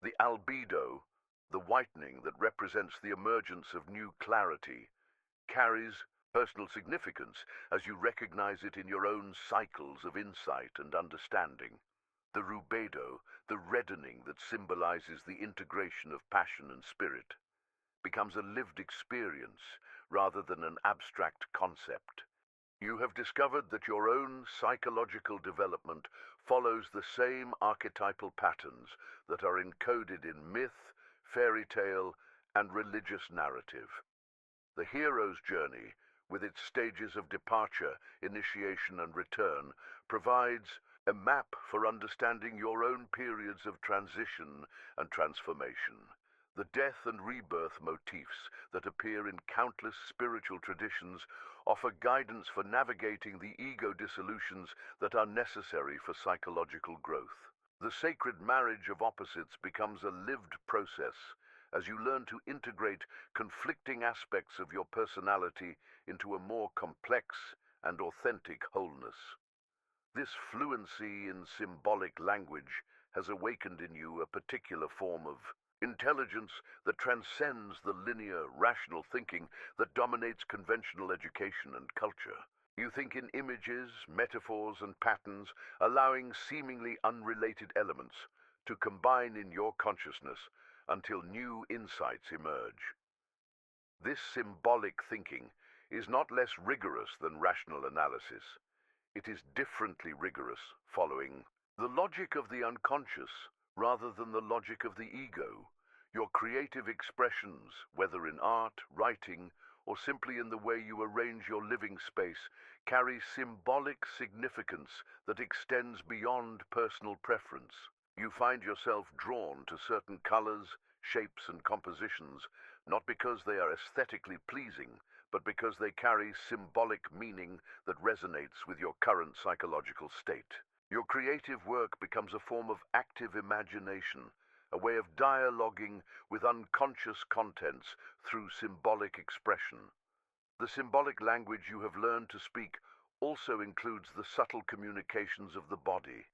The albedo, the whitening that represents the emergence of new clarity, carries personal significance as you recognize it in your own cycles of insight and understanding. The rubedo, the reddening that symbolizes the integration of passion and spirit, becomes a lived experience rather than an abstract concept. You have discovered that your own psychological development follows the same archetypal patterns that are encoded in myth, fairy tale, and religious narrative. The hero's journey, with its stages of departure, initiation, and return, provides a map for understanding your own periods of transition and transformation. The death and rebirth motifs that appear in countless spiritual traditions offer guidance for navigating the ego dissolutions that are necessary for psychological growth. The sacred marriage of opposites becomes a lived process as you learn to integrate conflicting aspects of your personality into a more complex and authentic wholeness. This fluency in symbolic language has awakened in you a particular form of intelligence that transcends the linear, rational thinking that dominates conventional education and culture. You think in images, metaphors, and patterns, allowing seemingly unrelated elements to combine in your consciousness until new insights emerge. This symbolic thinking is not less rigorous than rational analysis. It is differently rigorous, following the logic of the unconscious rather than the logic of the ego. Your creative expressions, whether in art, writing, or simply in the way you arrange your living space, carry symbolic significance that extends beyond personal preference. You find yourself drawn to certain colors, shapes, and compositions, not because they are aesthetically pleasing, but because they carry symbolic meaning that resonates with your current psychological state. Your creative work becomes a form of active imagination, a way of dialoguing with unconscious contents through symbolic expression. The symbolic language you have learned to speak also includes the subtle communications of the body,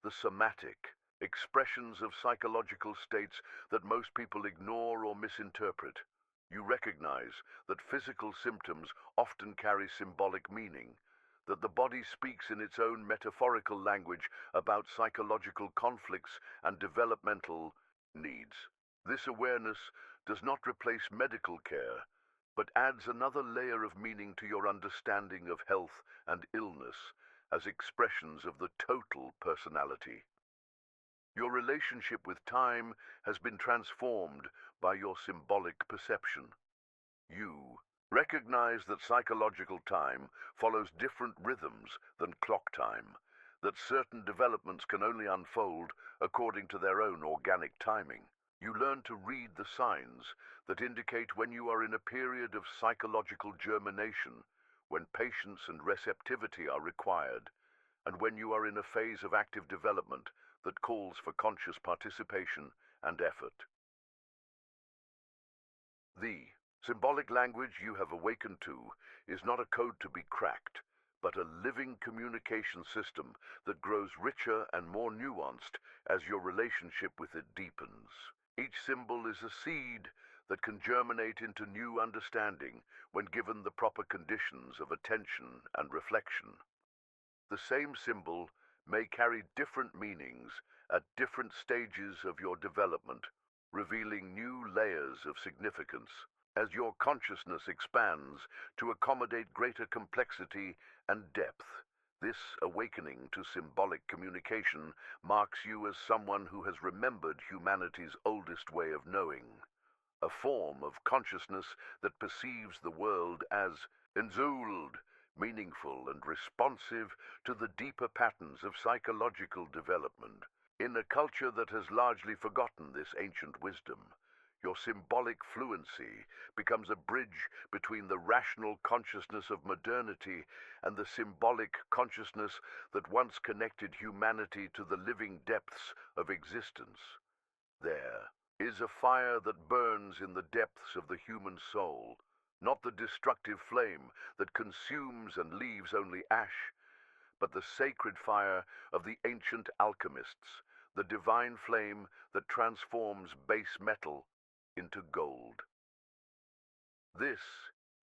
the somatic, expressions of psychological states that most people ignore or misinterpret. You recognize that physical symptoms often carry symbolic meaning, that the body speaks in its own metaphorical language about psychological conflicts and developmental needs. This awareness does not replace medical care, but adds another layer of meaning to your understanding of health and illness as expressions of the total personality. Your relationship with time has been transformed by your symbolic perception. You recognize that psychological time follows different rhythms than clock time, that certain developments can only unfold according to their own organic timing. You learn to read the signs that indicate when you are in a period of psychological germination, when patience and receptivity are required, and when you are in a phase of active development that calls for conscious participation and effort. The Symbolic language you have awakened to is not a code to be cracked, but a living communication system that grows richer and more nuanced as your relationship with it deepens. Each symbol is a seed that can germinate into new understanding when given the proper conditions of attention and reflection. The same symbol may carry different meanings at different stages of your development, revealing new layers of significance. As your consciousness expands to accommodate greater complexity and depth, this awakening to symbolic communication marks you as someone who has remembered humanity's oldest way of knowing, a form of consciousness that perceives the world as ensouled, meaningful, and responsive to the deeper patterns of psychological development. In a culture that has largely forgotten this ancient wisdom, your symbolic fluency becomes a bridge between the rational consciousness of modernity and the symbolic consciousness that once connected humanity to the living depths of existence. There is a fire that burns in the depths of the human soul, not the destructive flame that consumes and leaves only ash, but the sacred fire of the ancient alchemists, the divine flame that transforms base metal into gold. This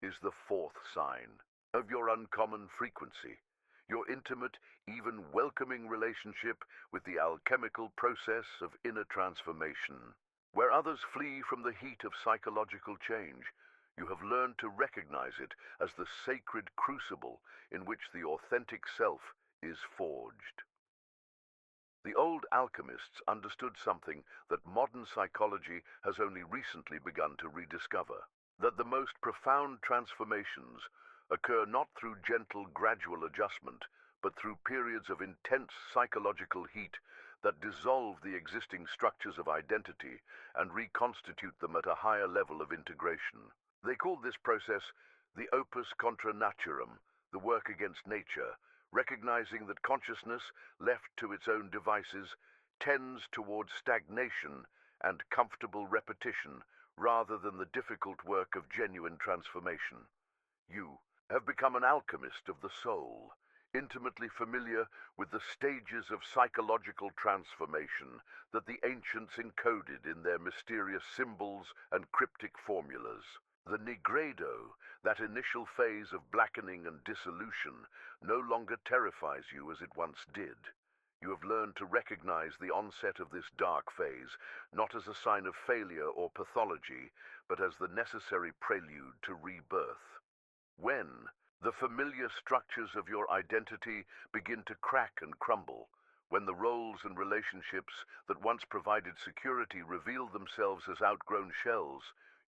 is the fourth sign of your uncommon frequency, your intimate, even welcoming relationship with the alchemical process of inner transformation. Where others flee from the heat of psychological change, you have learned to recognize it as the sacred crucible in which the authentic self is forged. The old alchemists understood something that modern psychology has only recently begun to rediscover, that the most profound transformations occur not through gentle, gradual adjustment, but through periods of intense psychological heat that dissolve the existing structures of identity and reconstitute them at a higher level of integration. They call this process the opus contra naturam, the work against nature, recognizing that consciousness, left to its own devices, tends towards stagnation and comfortable repetition rather than the difficult work of genuine transformation. You have become an alchemist of the soul, intimately familiar with the stages of psychological transformation that the ancients encoded in their mysterious symbols and cryptic formulas. The nigredo, that initial phase of blackening and dissolution, no longer terrifies you as it once did. You have learned to recognize the onset of this dark phase, not as a sign of failure or pathology, but as the necessary prelude to rebirth. When the familiar structures of your identity begin to crack and crumble, when the roles and relationships that once provided security reveal themselves as outgrown shells,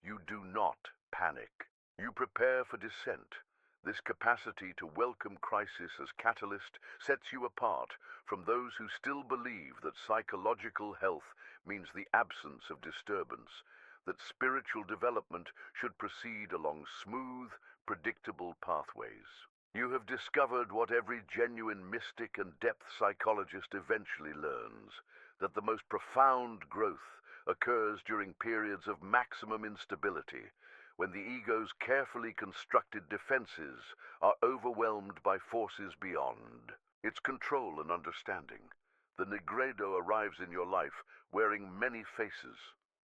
you do not panic. You prepare for descent. This capacity to welcome crisis as catalyst sets you apart from those who still believe that psychological health means the absence of disturbance, that spiritual development should proceed along smooth, predictable pathways. You have discovered what every genuine mystic and depth psychologist eventually learns, that the most profound growth occurs during periods of maximum instability, when the ego's carefully constructed defenses are overwhelmed by forces beyond its control and understanding. The nigredo arrives in your life wearing many faces.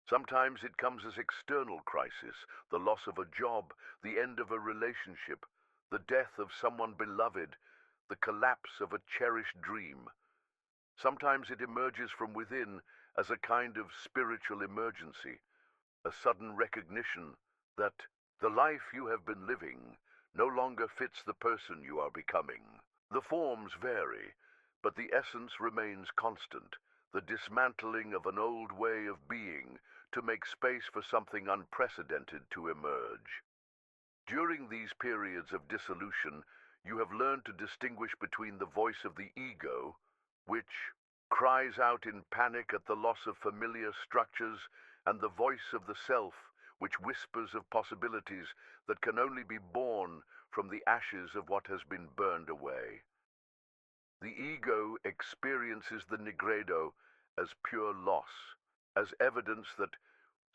Sometimes it comes as external crisis, the loss of a job, the end of a relationship, the death of someone beloved, the collapse of a cherished dream. Sometimes it emerges from within as a kind of spiritual emergency, a sudden recognition that the life you have been living no longer fits the person you are becoming. The forms vary, but the essence remains constant, the dismantling of an old way of being to make space for something unprecedented to emerge. During these periods of dissolution, you have learned to distinguish between the voice of the ego, which cries out in panic at the loss of familiar structures, and the voice of the self, which whispers of possibilities that can only be born from the ashes of what has been burned away. The ego experiences the nigredo as pure loss, as evidence that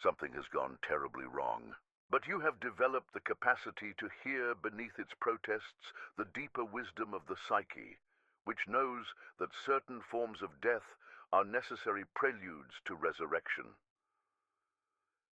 something has gone terribly wrong. But you have developed the capacity to hear beneath its protests the deeper wisdom of the psyche, which knows that certain forms of death are necessary preludes to resurrection.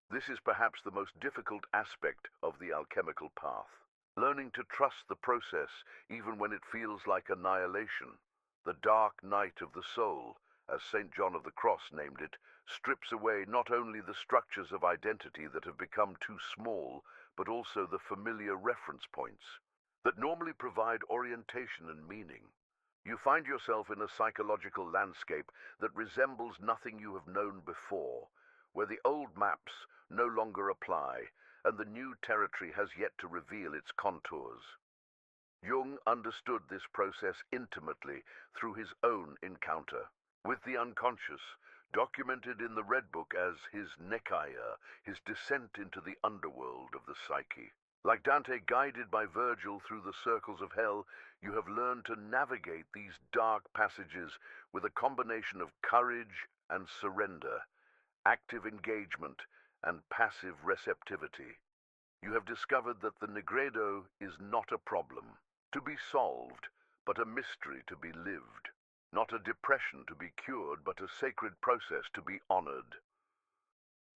This is perhaps the most difficult aspect of the alchemical path. Learning to trust the process even when it feels like annihilation. The dark night of the soul, as St. John of the Cross named it, strips away not only the structures of identity that have become too small, but also the familiar reference points that normally provide orientation and meaning. You find yourself in a psychological landscape that resembles nothing you have known before, where the old maps no longer apply, and the new territory has yet to reveal its contours. Jung understood this process intimately through his own encounter with the unconscious, documented in the Red Book as his Nekaya, his descent into the underworld of the psyche. Like Dante guided by Virgil through the circles of hell, you have learned to navigate these dark passages with a combination of courage and surrender, active engagement and passive receptivity. You have discovered that the Nigredo is not a problem to be solved, but a mystery to be lived. Not a depression to be cured, but a sacred process to be honored.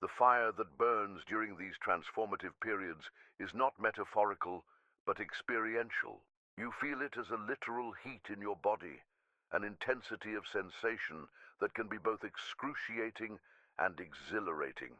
The fire that burns during these transformative periods is not metaphorical, but experiential. You feel it as a literal heat in your body, an intensity of sensation that can be both excruciating and exhilarating.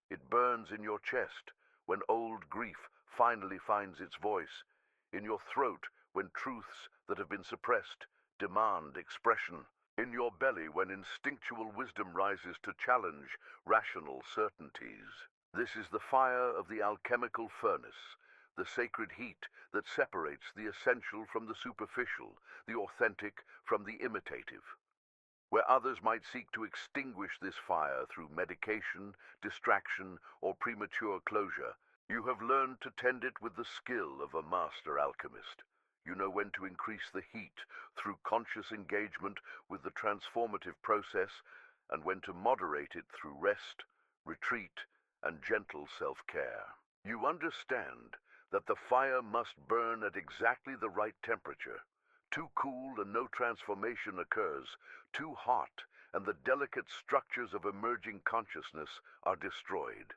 It burns in your chest when old grief finally finds its voice, in your throat when truths that have been suppressed demand expression, in your belly when instinctual wisdom rises to challenge rational certainties. This is the fire of the alchemical furnace, the sacred heat that separates the essential from the superficial, the authentic from the imitative. Where others might seek to extinguish this fire through medication, distraction, or premature closure, you have learned to tend it with the skill of a master alchemist. You know when to increase the heat through conscious engagement with the transformative process, and when to moderate it through rest, retreat, and gentle self-care. You understand that the fire must burn at exactly the right temperature. Too cool and no transformation occurs. Too hot and the delicate structures of emerging consciousness are destroyed.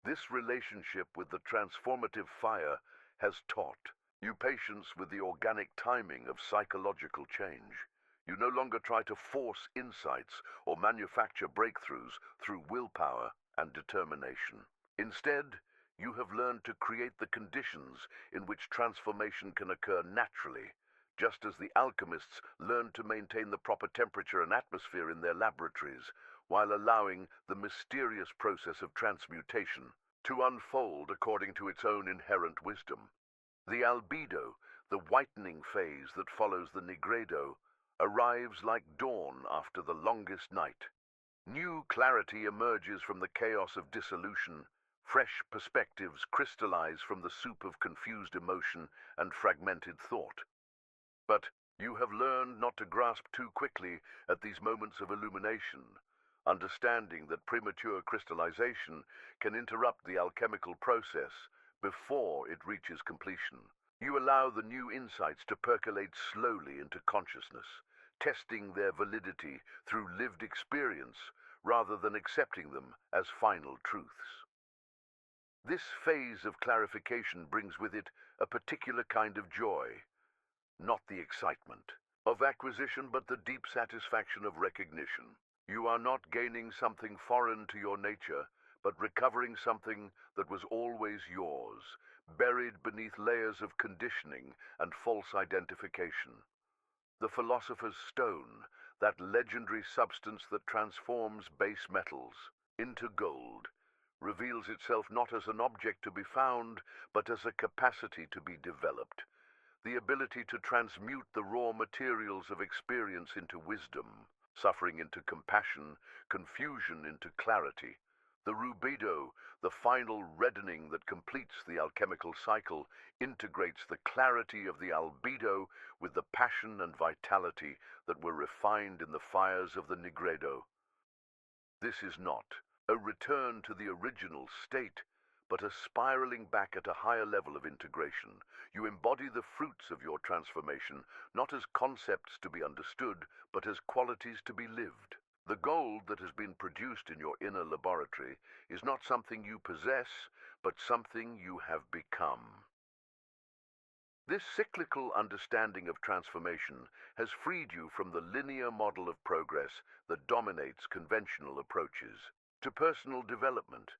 This relationship with the transformative fire has taught you patience with the organic timing of psychological change. You no longer try to force insights or manufacture breakthroughs through willpower and determination. Instead, you have learned to create the conditions in which transformation can occur naturally, just as the alchemists learned to maintain the proper temperature and atmosphere in their laboratories, while allowing the mysterious process of transmutation to unfold according to its own inherent wisdom. The albedo, the whitening phase that follows the nigredo, arrives like dawn after the longest night. New clarity emerges from the chaos of dissolution. Fresh perspectives crystallize from the soup of confused emotion and fragmented thought. But you have learned not to grasp too quickly at these moments of illumination, understanding that premature crystallization can interrupt the alchemical process before it reaches completion. You allow the new insights to percolate slowly into consciousness, testing their validity through lived experience rather than accepting them as final truths. This phase of clarification brings with it a particular kind of joy, not the excitement of acquisition, but the deep satisfaction of recognition. You are not gaining something foreign to your nature, but recovering something that was always yours, buried beneath layers of conditioning and false identification. The philosopher's stone, that legendary substance that transforms base metals into gold, reveals itself not as an object to be found, but as a capacity to be developed. The ability to transmute the raw materials of experience into wisdom, suffering into compassion, confusion into clarity. The rubedo, the final reddening that completes the alchemical cycle, integrates the clarity of the albedo with the passion and vitality that were refined in the fires of the nigredo. This is not a return to the original state, but a spiraling back at a higher level of integration. You embody the fruits of your transformation, not as concepts to be understood, but as qualities to be lived. The gold that has been produced in your inner laboratory is not something you possess, but something you have become. This cyclical understanding of transformation has freed you from the linear model of progress that dominates conventional approaches. To personal development,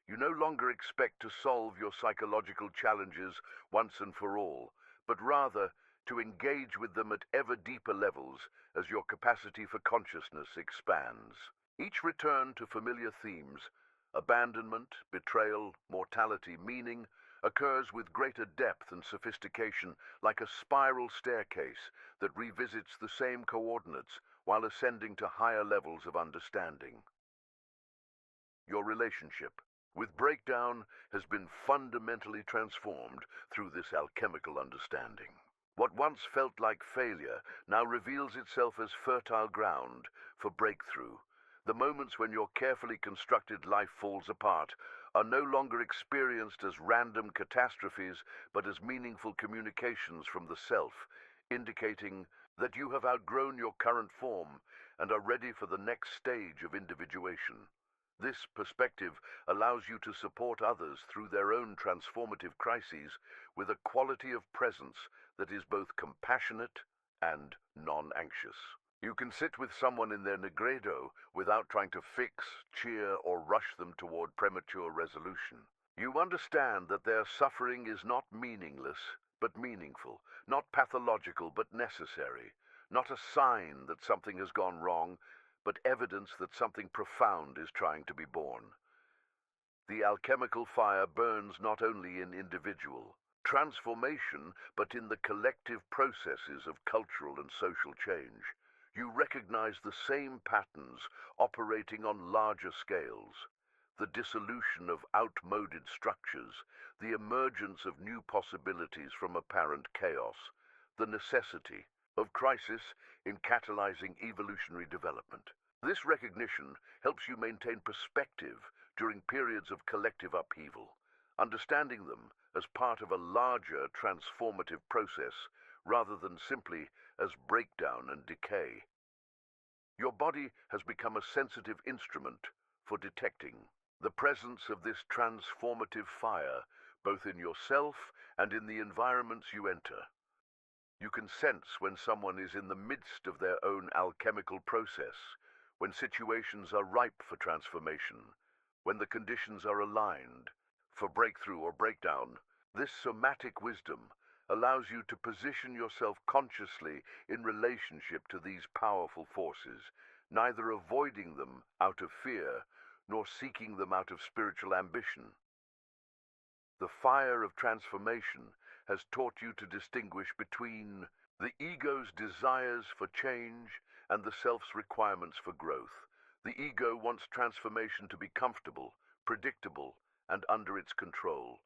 you no longer expect to solve your psychological challenges once and for all, but rather to engage with them at ever deeper levels as your capacity for consciousness expands. Each return to familiar themes, abandonment, betrayal, mortality, meaning, occurs with greater depth and sophistication, like a spiral staircase that revisits the same coordinates while ascending to higher levels of understanding. Your relationship with breakdown has been fundamentally transformed through this alchemical understanding. What once felt like failure now reveals itself as fertile ground for breakthrough. The moments when your carefully constructed life falls apart are no longer experienced as random catastrophes, but as meaningful communications from the self, indicating that you have outgrown your current form and are ready for the next stage of individuation. This perspective allows you to support others through their own transformative crises with a quality of presence that is both compassionate and non-anxious. You can sit with someone in their negredo without trying to fix, cheer, or rush them toward premature resolution. You understand that their suffering is not meaningless, but meaningful, not pathological, but necessary, not a sign that something has gone wrong, but evidence that something profound is trying to be born. The alchemical fire burns not only in individual transformation, but in the collective processes of cultural and social change. You recognize the same patterns operating on larger scales: the dissolution of outmoded structures, the emergence of new possibilities from apparent chaos, the necessity of crisis in catalyzing evolutionary development. This recognition helps you maintain perspective during periods of collective upheaval, understanding them as part of a larger transformative process rather than simply as breakdown and decay. Your body has become a sensitive instrument for detecting the presence of this transformative fire, both in yourself and in the environments you enter. You can sense when someone is in the midst of their own alchemical process, when situations are ripe for transformation, when the conditions are aligned for breakthrough or breakdown. This somatic wisdom allows you to position yourself consciously in relationship to these powerful forces, neither avoiding them out of fear nor seeking them out of spiritual ambition. The fire of transformation has taught you to distinguish between the ego's desires for change and the self's requirements for growth. The ego wants transformation to be comfortable, predictable, and under its control.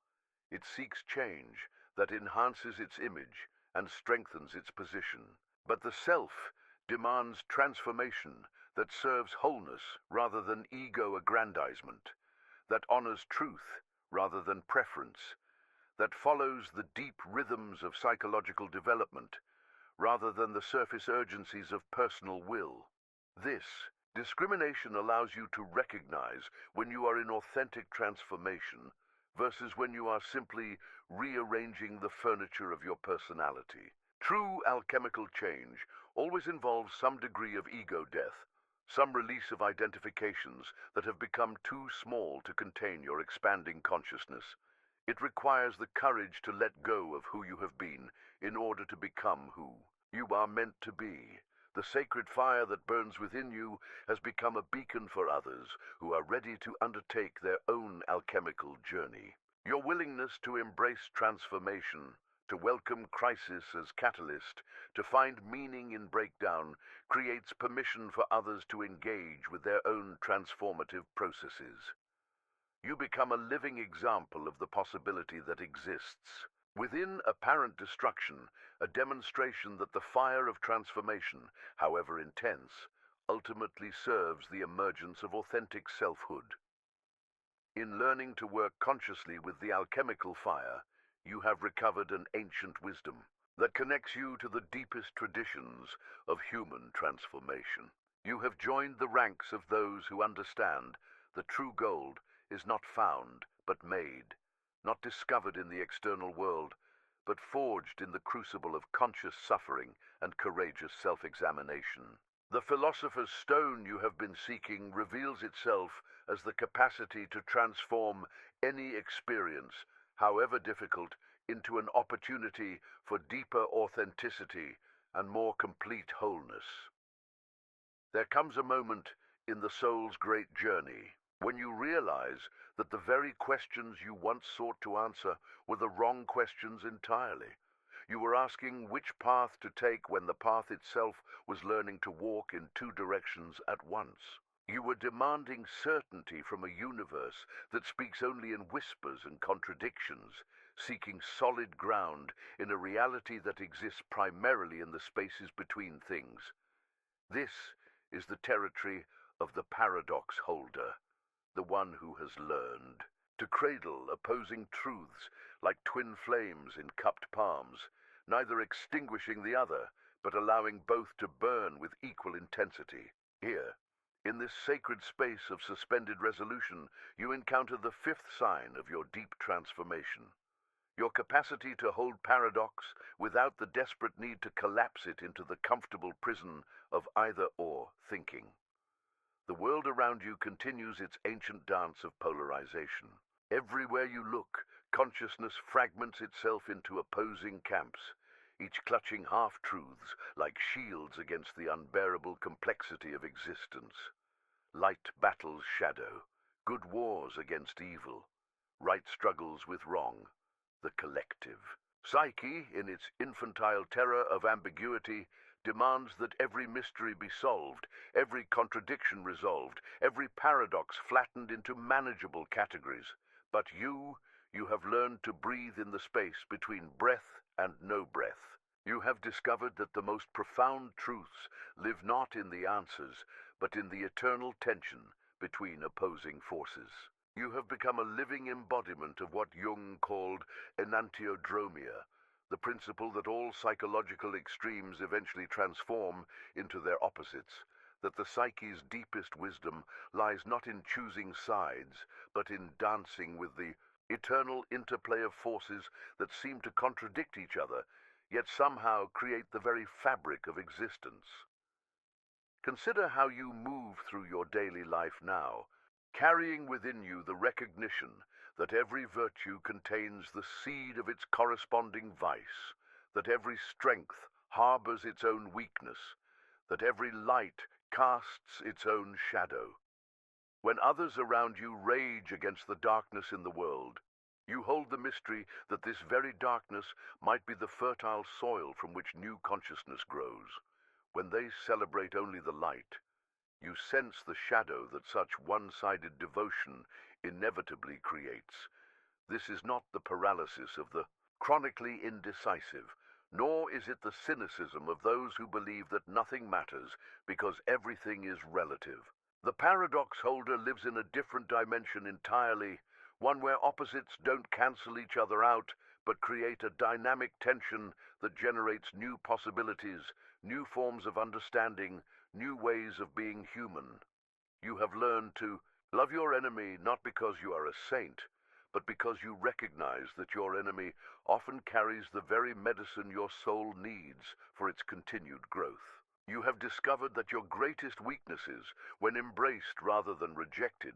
It seeks change that enhances its image and strengthens its position. But the self demands transformation that serves wholeness rather than ego aggrandizement, that honors truth rather than preference, that follows the deep rhythms of psychological development rather than the surface urgencies of personal will. This discrimination allows you to recognize when you are in authentic transformation versus when you are simply rearranging the furniture of your personality. True alchemical change always involves some degree of ego death, some release of identifications that have become too small to contain your expanding consciousness. It requires the courage to let go of who you have been in order to become who you are meant to be. The sacred fire that burns within you has become a beacon for others who are ready to undertake their own alchemical journey. Your willingness to embrace transformation, to welcome crisis as catalyst, to find meaning in breakdown, creates permission for others to engage with their own transformative processes. You become a living example of the possibility that exists. Within apparent destruction, a demonstration that the fire of transformation, however intense, ultimately serves the emergence of authentic selfhood. In learning to work consciously with the alchemical fire, you have recovered an ancient wisdom that connects you to the deepest traditions of human transformation. You have joined the ranks of those who understand that true gold is not found but made, not discovered in the external world, but forged in the crucible of conscious suffering and courageous self-examination. The philosopher's stone you have been seeking reveals itself as the capacity to transform any experience, however difficult, into an opportunity for deeper authenticity and more complete wholeness. There comes a moment in the soul's great journey when you realize that the very questions you once sought to answer were the wrong questions entirely. You were asking which path to take when the path itself was learning to walk in two directions at once. You were demanding certainty from a universe that speaks only in whispers and contradictions, seeking solid ground in a reality that exists primarily in the spaces between things. This is the territory of the paradox holder, the one who has learned to cradle opposing truths like twin flames in cupped palms, neither extinguishing the other, but allowing both to burn with equal intensity. Here, in this sacred space of suspended resolution, you encounter the fifth sign of your deep transformation. Your capacity to hold paradox without the desperate need to collapse it into the comfortable prison of either-or thinking. The world around you continues its ancient dance of polarization. Everywhere you look, consciousness fragments itself into opposing camps, each clutching half-truths like shields against the unbearable complexity of existence. Light battles shadow, good wars against evil, right struggles with wrong, the collective. Psyche, in its infantile terror of ambiguity, demands that every mystery be solved, every contradiction resolved, every paradox flattened into manageable categories. But you have learned to breathe in the space between breath and no breath. You have discovered that the most profound truths live not in the answers, but in the eternal tension between opposing forces. You have become a living embodiment of what Jung called enantiodromia, the principle that all psychological extremes eventually transform into their opposites, that the psyche's deepest wisdom lies not in choosing sides, but in dancing with the eternal interplay of forces that seem to contradict each other, yet somehow create the very fabric of existence. Consider how you move through your daily life now, carrying within you the recognition that every virtue contains the seed of its corresponding vice, that every strength harbors its own weakness, that every light casts its own shadow. When others around you rage against the darkness in the world, you hold the mystery that this very darkness might be the fertile soil from which new consciousness grows. When they celebrate only the light, you sense the shadow that such one-sided devotion inevitably creates. This is not the paralysis of the chronically indecisive, nor is it the cynicism of those who believe that nothing matters because everything is relative. The paradox holder lives in a different dimension entirely, one where opposites don't cancel each other out, but create a dynamic tension that generates new possibilities, new forms of understanding, new ways of being human. You have learned to love your enemy not because you are a saint, but because you recognize that your enemy often carries the very medicine your soul needs for its continued growth. You have discovered that your greatest weaknesses, when embraced rather than rejected,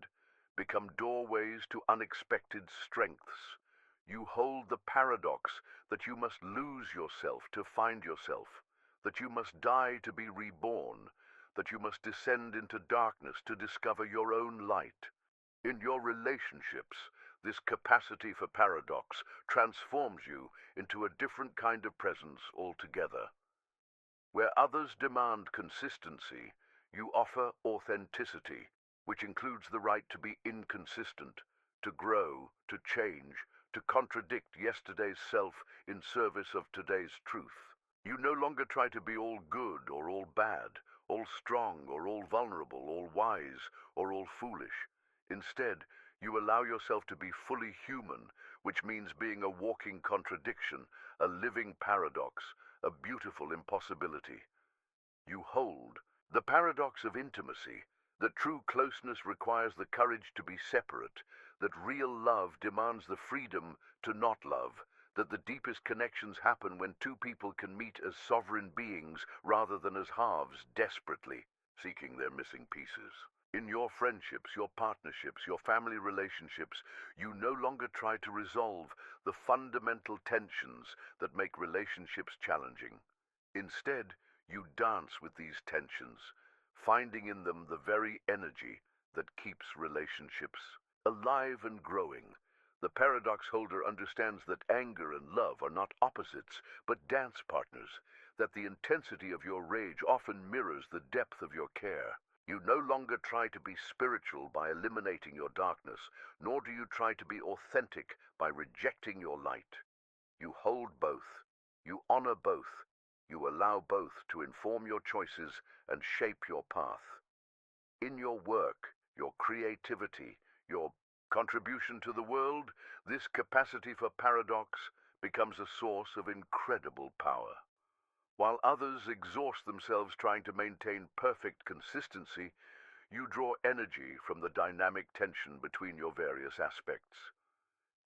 become doorways to unexpected strengths. You hold the paradox that you must lose yourself to find yourself, that you must die to be reborn, that you must descend into darkness to discover your own light. In your relationships, this capacity for paradox transforms you into a different kind of presence altogether. Where others demand consistency, you offer authenticity, which includes the right to be inconsistent, to grow, to change, to contradict yesterday's self in service of today's truth. You no longer try to be all good or all bad, all strong or all vulnerable, all wise or all foolish. Instead, You allow yourself to be fully human, which means being a walking contradiction, a living paradox, a beautiful impossibility. You hold the paradox of intimacy, that true closeness requires the courage to be separate, that real love demands the freedom to not love, that the deepest connections happen when two people can meet as sovereign beings rather than as halves desperately seeking their missing pieces. In your friendships, your partnerships, your family relationships, you no longer try to resolve the fundamental tensions that make relationships challenging. Instead, you dance with these tensions, finding in them the very energy that keeps relationships alive and growing. The paradox holder understands that anger and love are not opposites, but dance partners, that the intensity of your rage often mirrors the depth of your care. You no longer try to be spiritual by eliminating your darkness, nor do you try to be authentic by rejecting your light. You hold both. You honor both. You allow both to inform your choices and shape your path. In your work, your creativity, your contribution to the world, this capacity for paradox becomes a source of incredible power. While others exhaust themselves trying to maintain perfect consistency, you draw energy from the dynamic tension between your various aspects.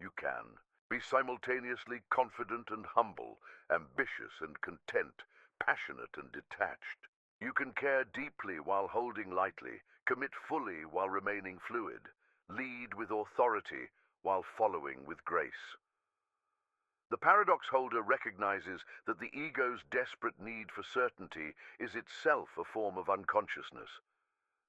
You can be simultaneously confident and humble, ambitious and content, passionate and detached. You can care deeply while holding lightly, commit fully while remaining fluid, lead with authority while following with grace. The paradox holder recognizes that the ego's desperate need for certainty is itself a form of unconsciousness.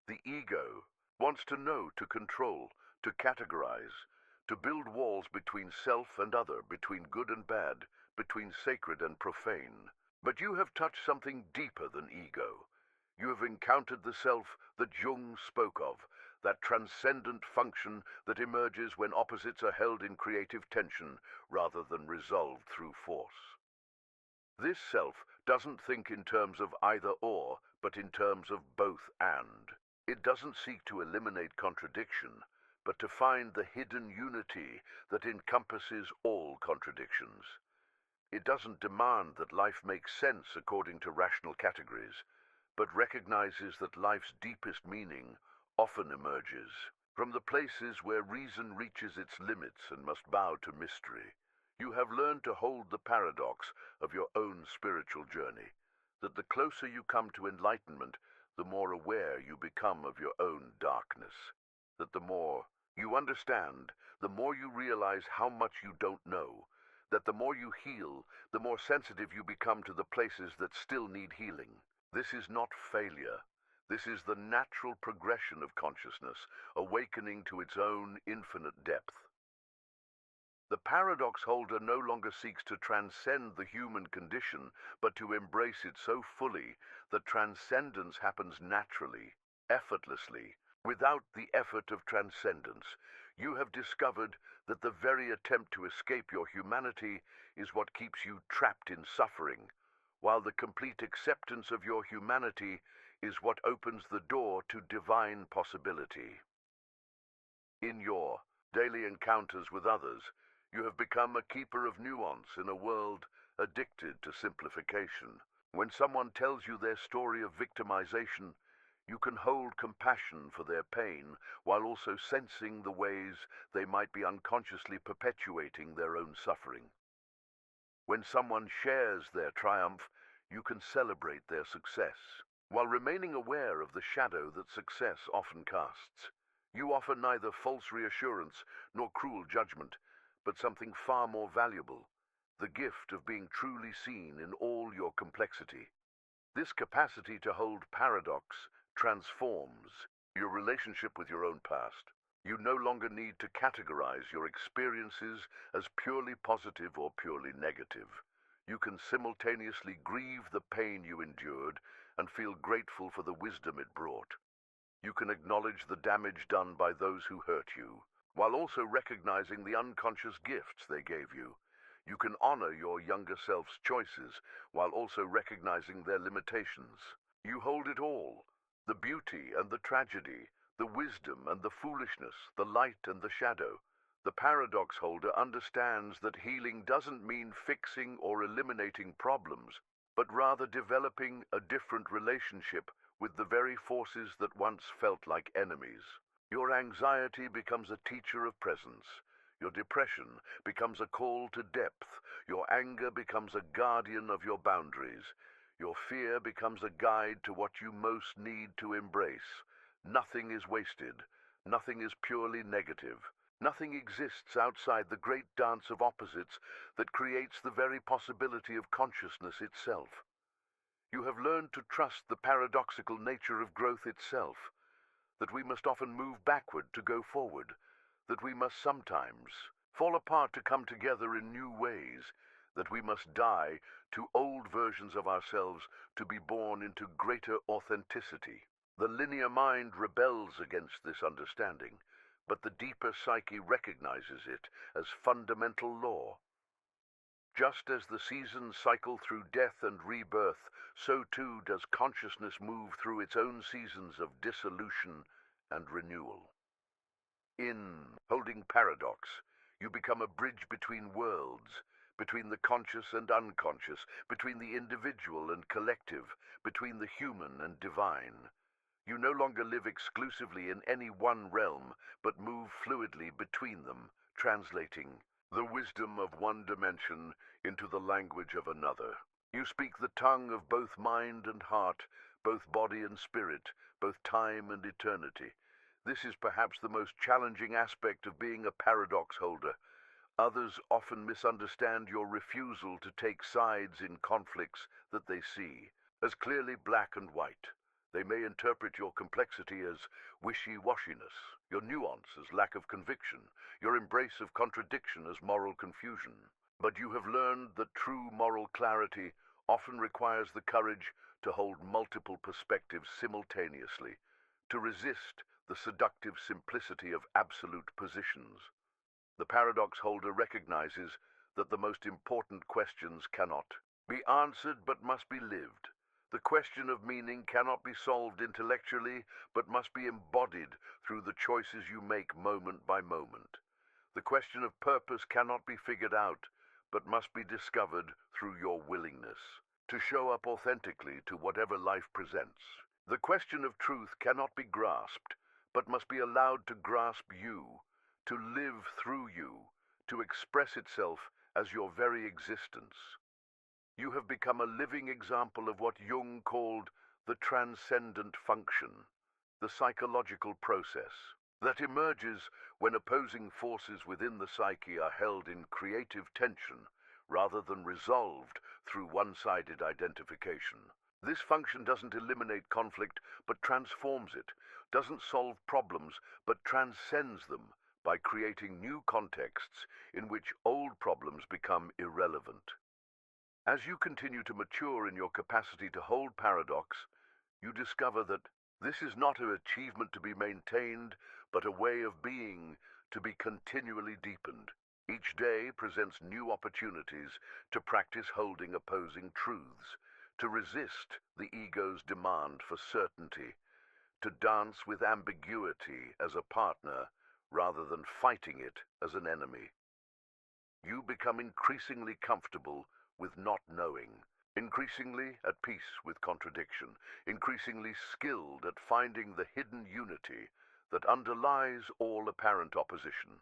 The ego wants to know, to control, to categorize, to build walls between self and other, between good and bad, between sacred and profane. But you have touched something deeper than ego. You have encountered the self that Jung spoke of, that transcendent function that emerges when opposites are held in creative tension rather than resolved through force. This self doesn't think in terms of either or, but in terms of both and. It doesn't seek to eliminate contradiction, but to find the hidden unity that encompasses all contradictions. It doesn't demand that life makes sense according to rational categories, but recognizes that life's deepest meaning often emerges from the places where reason reaches its limits and must bow to mystery. You have learned to hold the paradox of your own spiritual journey, that the closer you come to enlightenment, the more aware you become of your own darkness, that the more you understand, the more you realize how much you don't know, that the more you heal, the more sensitive you become to the places that still need healing. This is not failure. This is the natural progression of consciousness, awakening to its own infinite depth. The paradox holder no longer seeks to transcend the human condition, but to embrace it so fully that transcendence happens naturally, effortlessly, without the effort of transcendence. You have discovered that the very attempt to escape your humanity is what keeps you trapped in suffering, while the complete acceptance of your humanity is what opens the door to divine possibility. In your daily encounters with others, you have become a keeper of nuance in a world addicted to simplification. When someone tells you their story of victimization, you can hold compassion for their pain while also sensing the ways they might be unconsciously perpetuating their own suffering. When someone shares their triumph, you can celebrate their success, while remaining aware of the shadow that success often casts. You offer neither false reassurance nor cruel judgment, but something far more valuable, the gift of being truly seen in all your complexity. This capacity to hold paradox transforms your relationship with your own past. You no longer need to categorize your experiences as purely positive or purely negative. You can simultaneously grieve the pain you endured and feel grateful for the wisdom it brought. You can acknowledge the damage done by those who hurt you, while also recognizing the unconscious gifts they gave you. You can honor your younger self's choices, while also recognizing their limitations. You hold it all, the beauty and the tragedy, the wisdom and the foolishness, the light and the shadow. The paradox holder understands that healing doesn't mean fixing or eliminating problems, but rather developing a different relationship with the very forces that once felt like enemies. Your anxiety becomes a teacher of presence. Your depression becomes a call to depth. Your anger becomes a guardian of your boundaries. Your fear becomes a guide to what you most need to embrace. Nothing is wasted. Nothing is purely negative. Nothing exists outside the great dance of opposites that creates the very possibility of consciousness itself. You have learned to trust the paradoxical nature of growth itself, that we must often move backward to go forward, that we must sometimes fall apart to come together in new ways, that we must die to old versions of ourselves to be born into greater authenticity. The linear mind rebels against this understanding, but the deeper psyche recognizes it as fundamental law. Just as the seasons cycle through death and rebirth, so too does consciousness move through its own seasons of dissolution and renewal. In holding paradox, you become a bridge between worlds, between the conscious and unconscious, between the individual and collective, between the human and divine. You no longer live exclusively in any one realm, but move fluidly between them, translating the wisdom of one dimension into the language of another. You speak the tongue of both mind and heart, both body and spirit, both time and eternity. This is perhaps the most challenging aspect of being a paradox holder. Others often misunderstand your refusal to take sides in conflicts that they see as clearly black and white. They may interpret your complexity as wishy-washiness, your nuance as lack of conviction, your embrace of contradiction as moral confusion. But you have learned that true moral clarity often requires the courage to hold multiple perspectives simultaneously, to resist the seductive simplicity of absolute positions. The paradox holder recognizes that the most important questions cannot be answered but must be lived. The question of meaning cannot be solved intellectually, but must be embodied through the choices you make moment by moment. The question of purpose cannot be figured out, but must be discovered through your willingness to show up authentically to whatever life presents. The question of truth cannot be grasped, but must be allowed to grasp you, to live through you, to express itself as your very existence. You have become a living example of what Jung called the transcendent function, the psychological process that emerges when opposing forces within the psyche are held in creative tension rather than resolved through one-sided identification. This function doesn't eliminate conflict, but transforms it, doesn't solve problems, but transcends them by creating new contexts in which old problems become irrelevant. As you continue to mature in your capacity to hold paradox, you discover that this is not an achievement to be maintained, but a way of being to be continually deepened. Each day presents new opportunities to practice holding opposing truths, to resist the ego's demand for certainty, to dance with ambiguity as a partner rather than fighting it as an enemy. You become increasingly comfortable with not knowing, increasingly at peace with contradiction, increasingly skilled at finding the hidden unity that underlies all apparent opposition.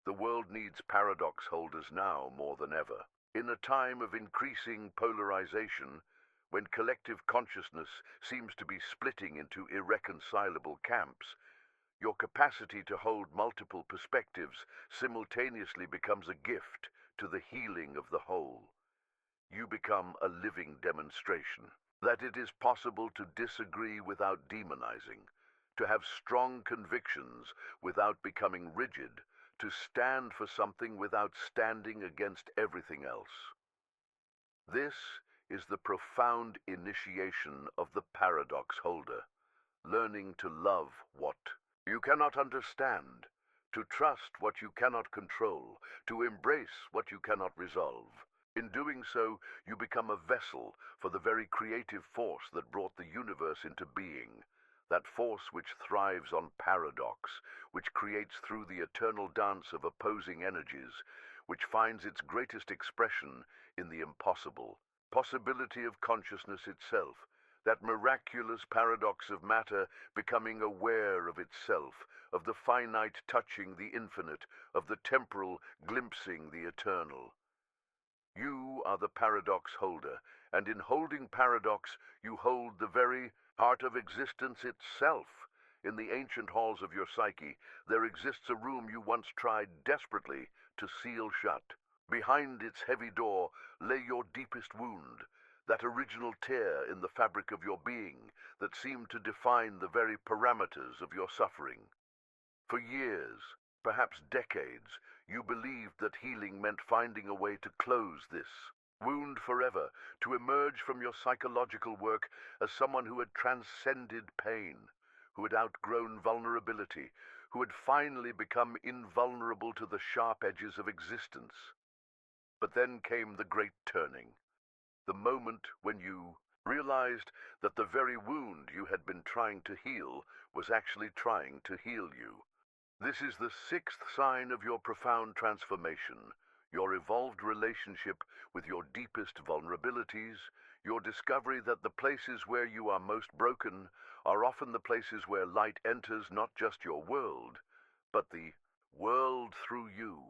The world needs paradox holders now more than ever. In a time of increasing polarization, when collective consciousness seems to be splitting into irreconcilable camps, your capacity to hold multiple perspectives simultaneously becomes a gift to the healing of the whole. You become a living demonstration that it is possible to disagree without demonizing, to have strong convictions without becoming rigid, to stand for something without standing against everything else. This is the profound initiation of the paradox holder, learning to love what you cannot understand, to trust what you cannot control, to embrace what you cannot resolve. In doing so, you become a vessel for the very creative force that brought the universe into being, that force which thrives on paradox, which creates through the eternal dance of opposing energies, which finds its greatest expression in the impossible, possibility of consciousness itself, that miraculous paradox of matter becoming aware of itself, of the finite touching the infinite, of the temporal glimpsing the eternal. You are the paradox holder, and in holding paradox you hold the very heart of existence itself. In the ancient halls of your psyche there exists a room you once tried desperately to seal shut. Behind its heavy door lay your deepest wound, that original tear in the fabric of your being that seemed to define the very parameters of your suffering. For years, perhaps decades, you believed that healing meant finding a way to close this wound forever, to emerge from your psychological work as someone who had transcended pain, who had outgrown vulnerability, who had finally become invulnerable to the sharp edges of existence. But then came the great turning, the moment when you realized that the very wound you had been trying to heal was actually trying to heal you. This is the sixth sign of your profound transformation, your evolved relationship with your deepest vulnerabilities, your discovery that the places where you are most broken are often the places where light enters not just your world, but the world through you.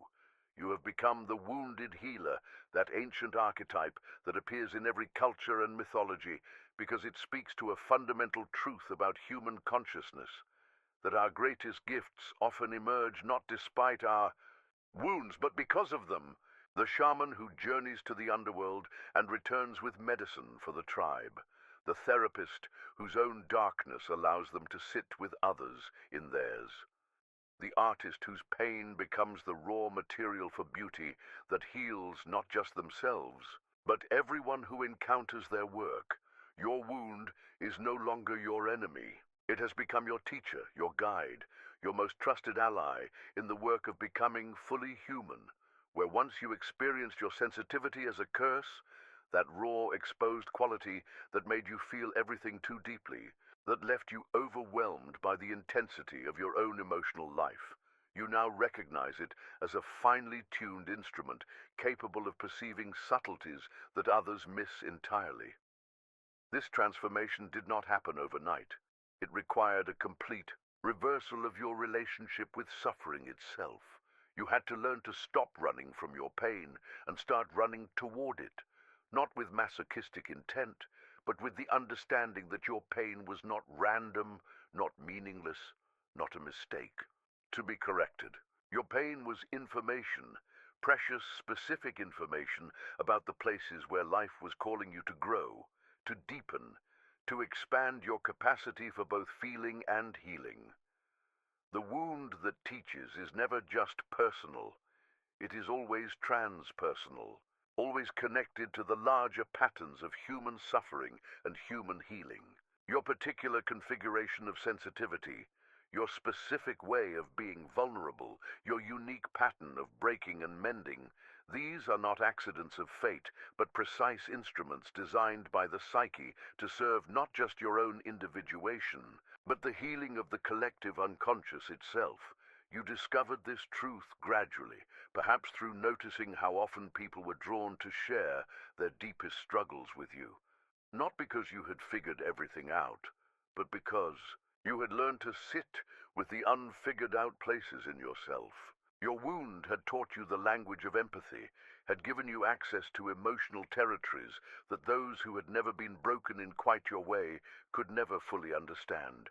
You have become the wounded healer, that ancient archetype that appears in every culture and mythology because it speaks to a fundamental truth about human consciousness, that our greatest gifts often emerge not despite our wounds, but because of them. The shaman who journeys to the underworld and returns with medicine for the tribe. The therapist whose own darkness allows them to sit with others in theirs. The artist whose pain becomes the raw material for beauty that heals not just themselves, but everyone who encounters their work. Your wound is no longer your enemy. It has become your teacher, your guide, your most trusted ally in the work of becoming fully human, where once you experienced your sensitivity as a curse, that raw, exposed quality that made you feel everything too deeply, that left you overwhelmed by the intensity of your own emotional life. You now recognize it as a finely tuned instrument capable of perceiving subtleties that others miss entirely. This transformation did not happen overnight. It required a complete reversal of your relationship with suffering itself. You had to learn to stop running from your pain and start running toward it, not with masochistic intent, but with the understanding that your pain was not random, not meaningless, not a mistake, to be corrected. Your pain was information, precious, specific information about the places where life was calling you to grow, to deepen, to expand your capacity for both feeling and healing. The wound that teaches is never just personal. It is always transpersonal, always connected to the larger patterns of human suffering and human healing. Your particular configuration of sensitivity, your specific way of being vulnerable, your unique pattern of breaking and mending, these are not accidents of fate, but precise instruments designed by the psyche to serve not just your own individuation, but the healing of the collective unconscious itself. You discovered this truth gradually, perhaps through noticing how often people were drawn to share their deepest struggles with you. Not because you had figured everything out, but because you had learned to sit with the unfigured out places in yourself. Your wound had taught you the language of empathy, had given you access to emotional territories that those who had never been broken in quite your way could never fully understand.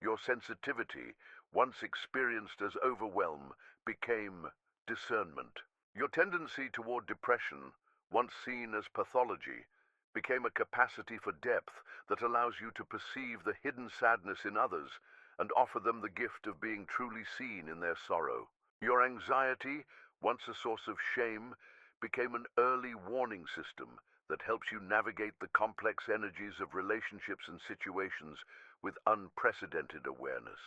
Your sensitivity, once experienced as overwhelm, became discernment. Your tendency toward depression, once seen as pathology, became a capacity for depth that allows you to perceive the hidden sadness in others and offer them the gift of being truly seen in their sorrow. Your anxiety, once a source of shame, became an early warning system that helps you navigate the complex energies of relationships and situations with unprecedented awareness.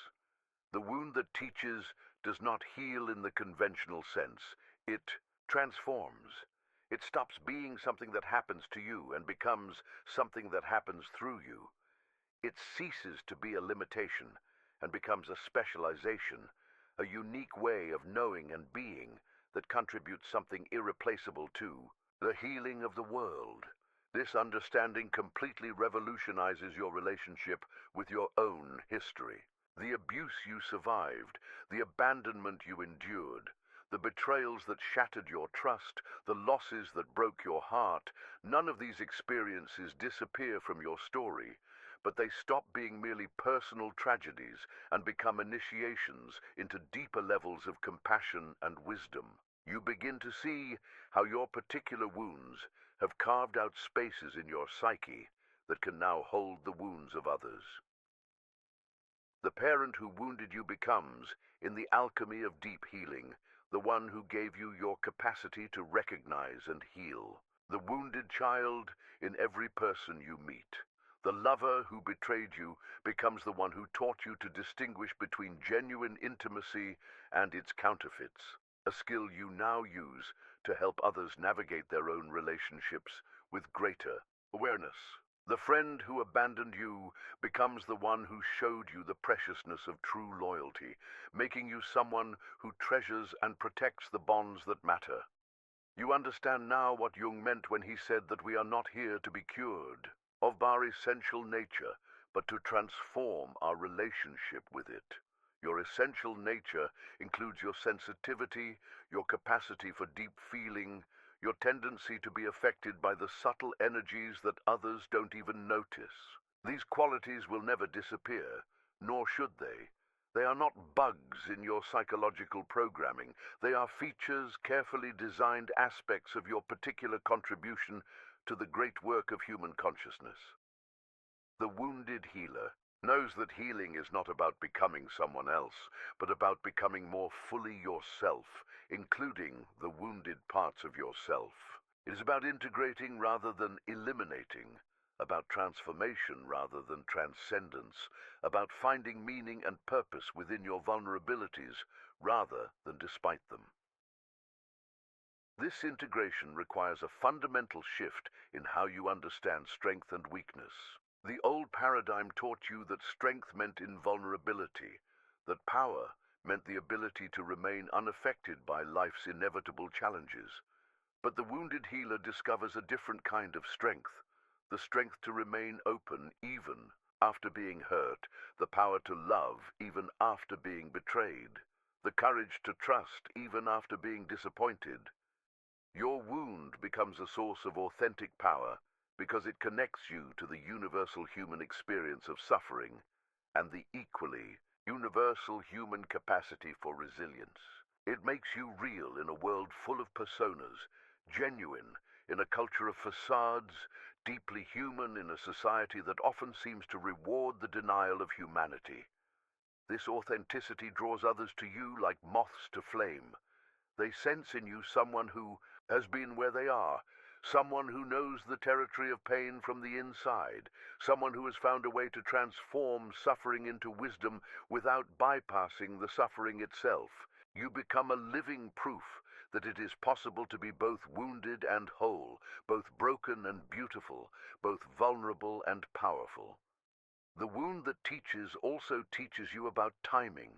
The wound that teaches does not heal in the conventional sense. It transforms. It stops being something that happens to you and becomes something that happens through you. It ceases to be a limitation and becomes a specialization, a unique way of knowing and being that contributes something irreplaceable to the healing of the world. This understanding completely revolutionizes your relationship with your own history. The abuse you survived, the abandonment you endured, the betrayals that shattered your trust, the losses that broke your heart, none of these experiences disappear from your story, but they stop being merely personal tragedies and become initiations into deeper levels of compassion and wisdom. You begin to see how your particular wounds have carved out spaces in your psyche that can now hold the wounds of others. The parent who wounded you becomes, in the alchemy of deep healing, the one who gave you your capacity to recognize and heal. The wounded child in every person you meet. The lover who betrayed you becomes the one who taught you to distinguish between genuine intimacy and its counterfeits, a skill you now use to help others navigate their own relationships with greater awareness. The friend who abandoned you becomes the one who showed you the preciousness of true loyalty, making you someone who treasures and protects the bonds that matter. You understand now what Jung meant when he said that we are not here to be cured of our essential nature, but to transform our relationship with it. Your essential nature includes your sensitivity, your capacity for deep feeling, your tendency to be affected by the subtle energies that others don't even notice. These qualities will never disappear, nor should they. They are not bugs in your psychological programming. They are features, carefully designed aspects of your particular contribution to the great work of human consciousness. The wounded healer knows that healing is not about becoming someone else, but about becoming more fully yourself, including the wounded parts of yourself. It is about integrating rather than eliminating, about transformation rather than transcendence, about finding meaning and purpose within your vulnerabilities rather than despite them. This integration requires a fundamental shift in how you understand strength and weakness. The old paradigm taught you that strength meant invulnerability, that power meant the ability to remain unaffected by life's inevitable challenges. But the wounded healer discovers a different kind of strength, the strength to remain open even after being hurt, the power to love even after being betrayed, the courage to trust even after being disappointed. Your wound becomes a source of authentic power because it connects you to the universal human experience of suffering and the equally universal human capacity for resilience. It makes you real in a world full of personas, genuine in a culture of facades, deeply human in a society that often seems to reward the denial of humanity. This authenticity draws others to you like moths to flame. They sense in you someone who has been where they are, someone who knows the territory of pain from the inside, someone who has found a way to transform suffering into wisdom without bypassing the suffering itself. You become a living proof that it is possible to be both wounded and whole, both broken and beautiful, both vulnerable and powerful. The wound that teaches also teaches you about timing,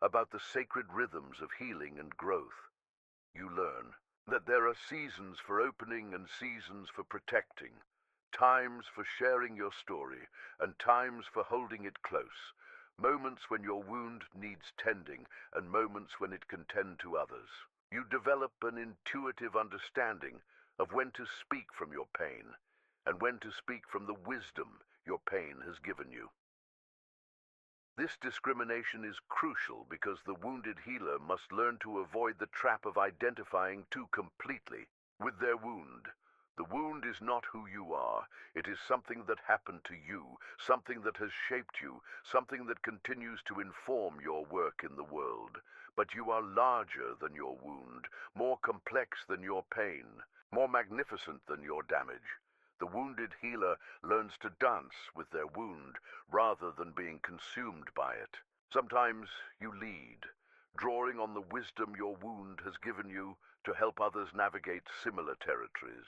about the sacred rhythms of healing and growth. You learn that there are seasons for opening and seasons for protecting, times for sharing your story and times for holding it close, moments when your wound needs tending and moments when it can tend to others. You develop an intuitive understanding of when to speak from your pain and when to speak from the wisdom your pain has given you. This discrimination is crucial because the wounded healer must learn to avoid the trap of identifying too completely with their wound. The wound is not who you are. It is something that happened to you, something that has shaped you, something that continues to inform your work in the world. But you are larger than your wound, more complex than your pain, more magnificent than your damage. The wounded healer learns to dance with their wound rather than being consumed by it. Sometimes you lead, drawing on the wisdom your wound has given you to help others navigate similar territories.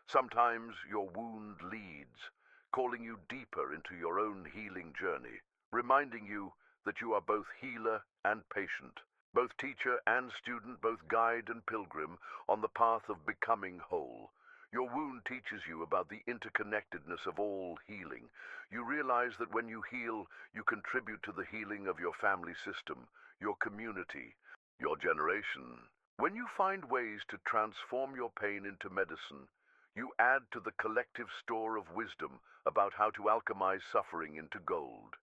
Sometimes your wound leads, calling you deeper into your own healing journey, reminding you that you are both healer and patient, both teacher and student, both guide and pilgrim on the path of becoming whole. Your wound teaches you about the interconnectedness of all healing. You realize that when you heal, you contribute to the healing of your family system, your community, your generation. When you find ways to transform your pain into medicine, you add to the collective store of wisdom about how to alchemize suffering into gold.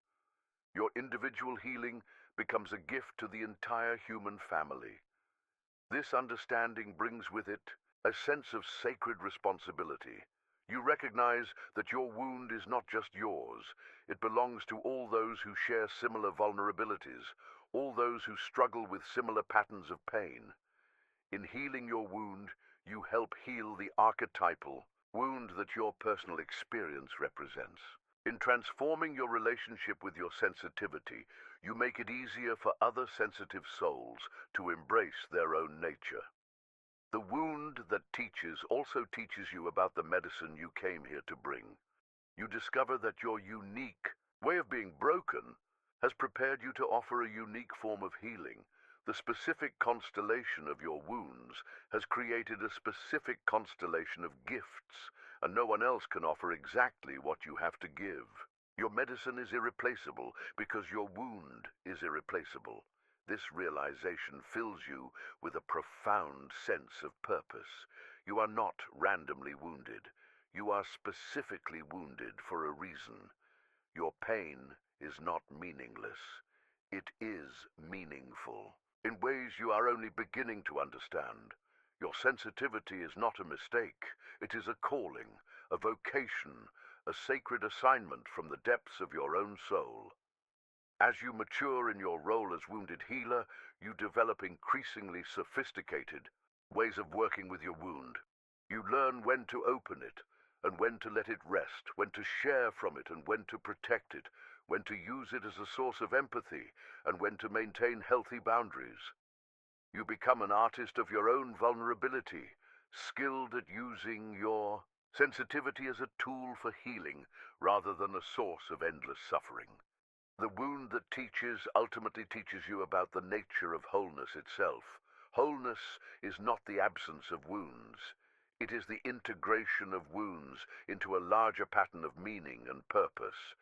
Your individual healing becomes a gift to the entire human family. This understanding brings with it a sense of sacred responsibility. You recognize that your wound is not just yours. It belongs to all those who share similar vulnerabilities, all those who struggle with similar patterns of pain. In healing your wound, you help heal the archetypal wound that your personal experience represents. In transforming your relationship with your sensitivity, you make it easier for other sensitive souls to embrace their own nature. The wound that teaches also teaches you about the medicine you came here to bring. You discover that your unique way of being broken has prepared you to offer a unique form of healing. The specific constellation of your wounds has created a specific constellation of gifts, and no one else can offer exactly what you have to give. Your medicine is irreplaceable because your wound is irreplaceable. This realization fills you with a profound sense of purpose. You are not randomly wounded. You are specifically wounded for a reason. Your pain is not meaningless. It is meaningful in ways you are only beginning to understand. Your sensitivity is not a mistake. It is a calling, a vocation, a sacred assignment from the depths of your own soul. As you mature in your role as wounded healer, you develop increasingly sophisticated ways of working with your wound. You learn when to open it and when to let it rest, when to share from it and when to protect it, when to use it as a source of empathy and when to maintain healthy boundaries. You become an artist of your own vulnerability, skilled at using your sensitivity as a tool for healing rather than a source of endless suffering. The wound that teaches ultimately teaches you about the nature of wholeness itself. Wholeness is not the absence of wounds. It is the integration of wounds into a larger pattern of meaning and purpose.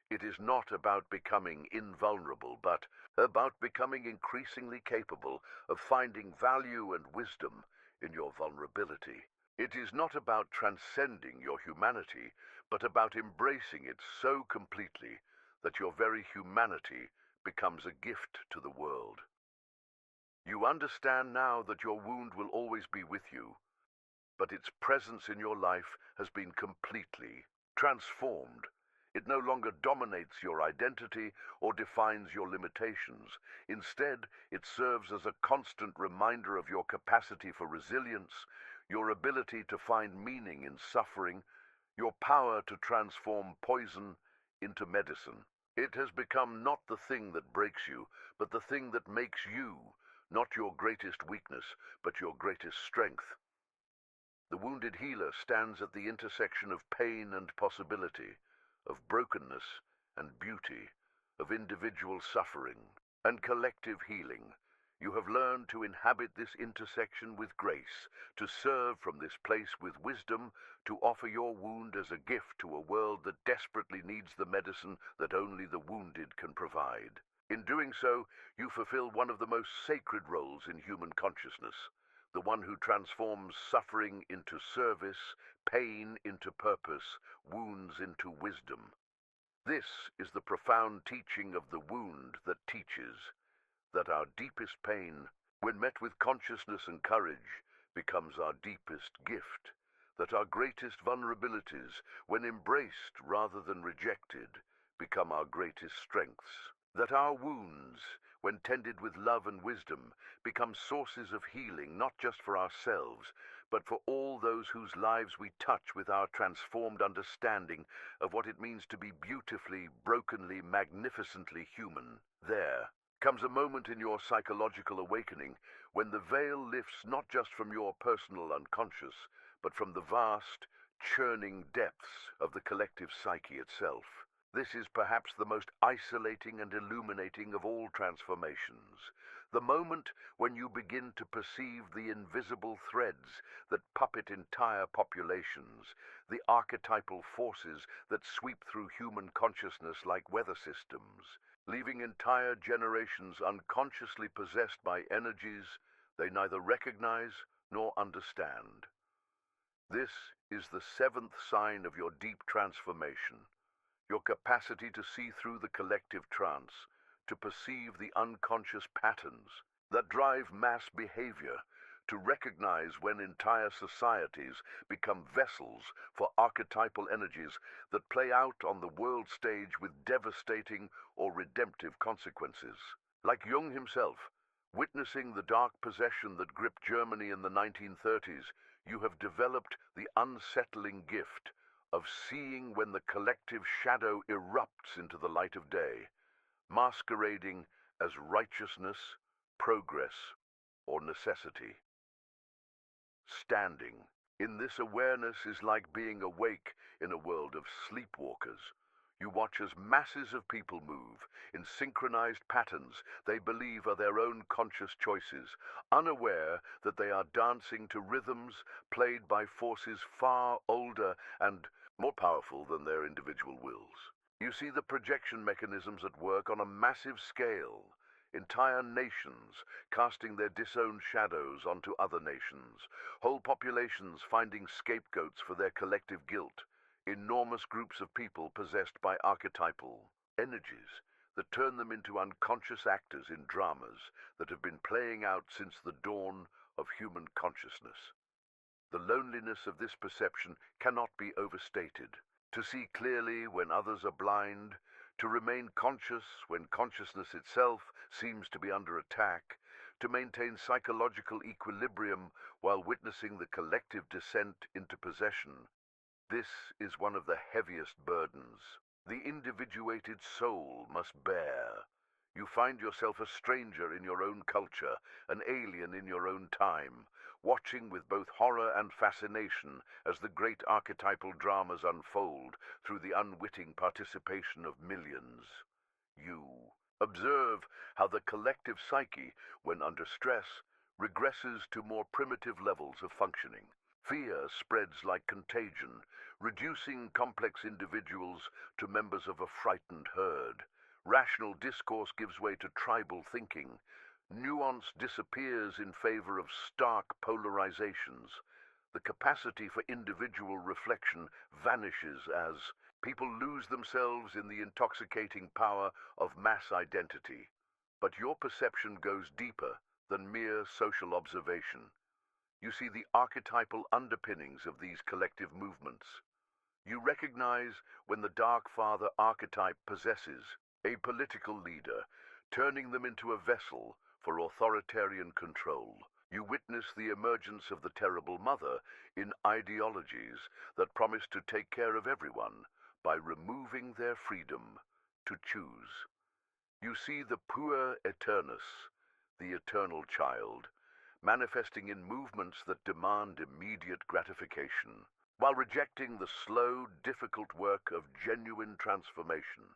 It is not about becoming invulnerable, but about becoming increasingly capable of finding value and wisdom in your vulnerability. It is not about transcending your humanity, but about embracing it so completely that your very humanity becomes a gift to the world. You understand now that your wound will always be with you, but its presence in your life has been completely transformed. It no longer dominates your identity or defines your limitations. Instead, it serves as a constant reminder of your capacity for resilience, your ability to find meaning in suffering, your power to transform poison into medicine. It has become not the thing that breaks you, but the thing that makes you, not your greatest weakness, but your greatest strength. The wounded healer stands at the intersection of pain and possibility, of brokenness and beauty, of individual suffering and collective healing. You have learned to inhabit this intersection with grace, to serve from this place with wisdom, to offer your wound as a gift to a world that desperately needs the medicine that only the wounded can provide. In doing so, you fulfill one of the most sacred roles in human consciousness, the one who transforms suffering into service, pain into purpose, wounds into wisdom. This is the profound teaching of the wound that teaches, that our deepest pain, when met with consciousness and courage, becomes our deepest gift, that our greatest vulnerabilities, when embraced rather than rejected, become our greatest strengths, that our wounds, when tended with love and wisdom, become sources of healing not just for ourselves, but for all those whose lives we touch with our transformed understanding of what it means to be beautifully, brokenly, magnificently human. There comes a moment in your psychological awakening when the veil lifts not just from your personal unconscious, but from the vast, churning depths of the collective psyche itself. This is perhaps the most isolating and illuminating of all transformations. The moment when you begin to perceive the invisible threads that puppet entire populations, the archetypal forces that sweep through human consciousness like weather systems, leaving entire generations unconsciously possessed by energies they neither recognize nor understand. This is the seventh sign of your deep transformation, your capacity to see through the collective trance, to perceive the unconscious patterns that drive mass behavior, to recognize when entire societies become vessels for archetypal energies that play out on the world stage with devastating or redemptive consequences. Like Jung himself, witnessing the dark possession that gripped Germany in the 1930s, you have developed the unsettling gift of seeing when the collective shadow erupts into the light of day, masquerading as righteousness, progress, or necessity. Standing in this awareness is like being awake in a world of sleepwalkers. You watch as masses of people move in synchronized patterns they believe are their own conscious choices, unaware that they are dancing to rhythms played by forces far older and more powerful than their individual wills. You see the projection mechanisms at work on a massive scale, entire nations casting their disowned shadows onto other nations, whole populations finding scapegoats for their collective guilt, enormous groups of people possessed by archetypal energies that turn them into unconscious actors in dramas that have been playing out since the dawn of human consciousness. The loneliness of this perception cannot be overstated. To see clearly when others are blind, to remain conscious when consciousness itself seems to be under attack, to maintain psychological equilibrium while witnessing the collective descent into possession. This is one of the heaviest burdens the individuated soul must bear. You find yourself a stranger in your own culture, an alien in your own time, watching with both horror and fascination as the great archetypal dramas unfold through the unwitting participation of millions. You observe how the collective psyche, when under stress, regresses to more primitive levels of functioning. Fear spreads like contagion, reducing complex individuals to members of a frightened herd. Rational discourse gives way to tribal thinking. Nuance disappears in favor of stark polarizations. The capacity for individual reflection vanishes as people lose themselves in the intoxicating power of mass identity. But your perception goes deeper than mere social observation. You see the archetypal underpinnings of these collective movements. You recognize when the Dark Father archetype possesses a political leader, turning them into a vessel for authoritarian control. You witness the emergence of the Terrible Mother in ideologies that promise to take care of everyone by removing their freedom to choose. You see the Puer Eternus, the eternal child, manifesting in movements that demand immediate gratification, while rejecting the slow, difficult work of genuine transformation.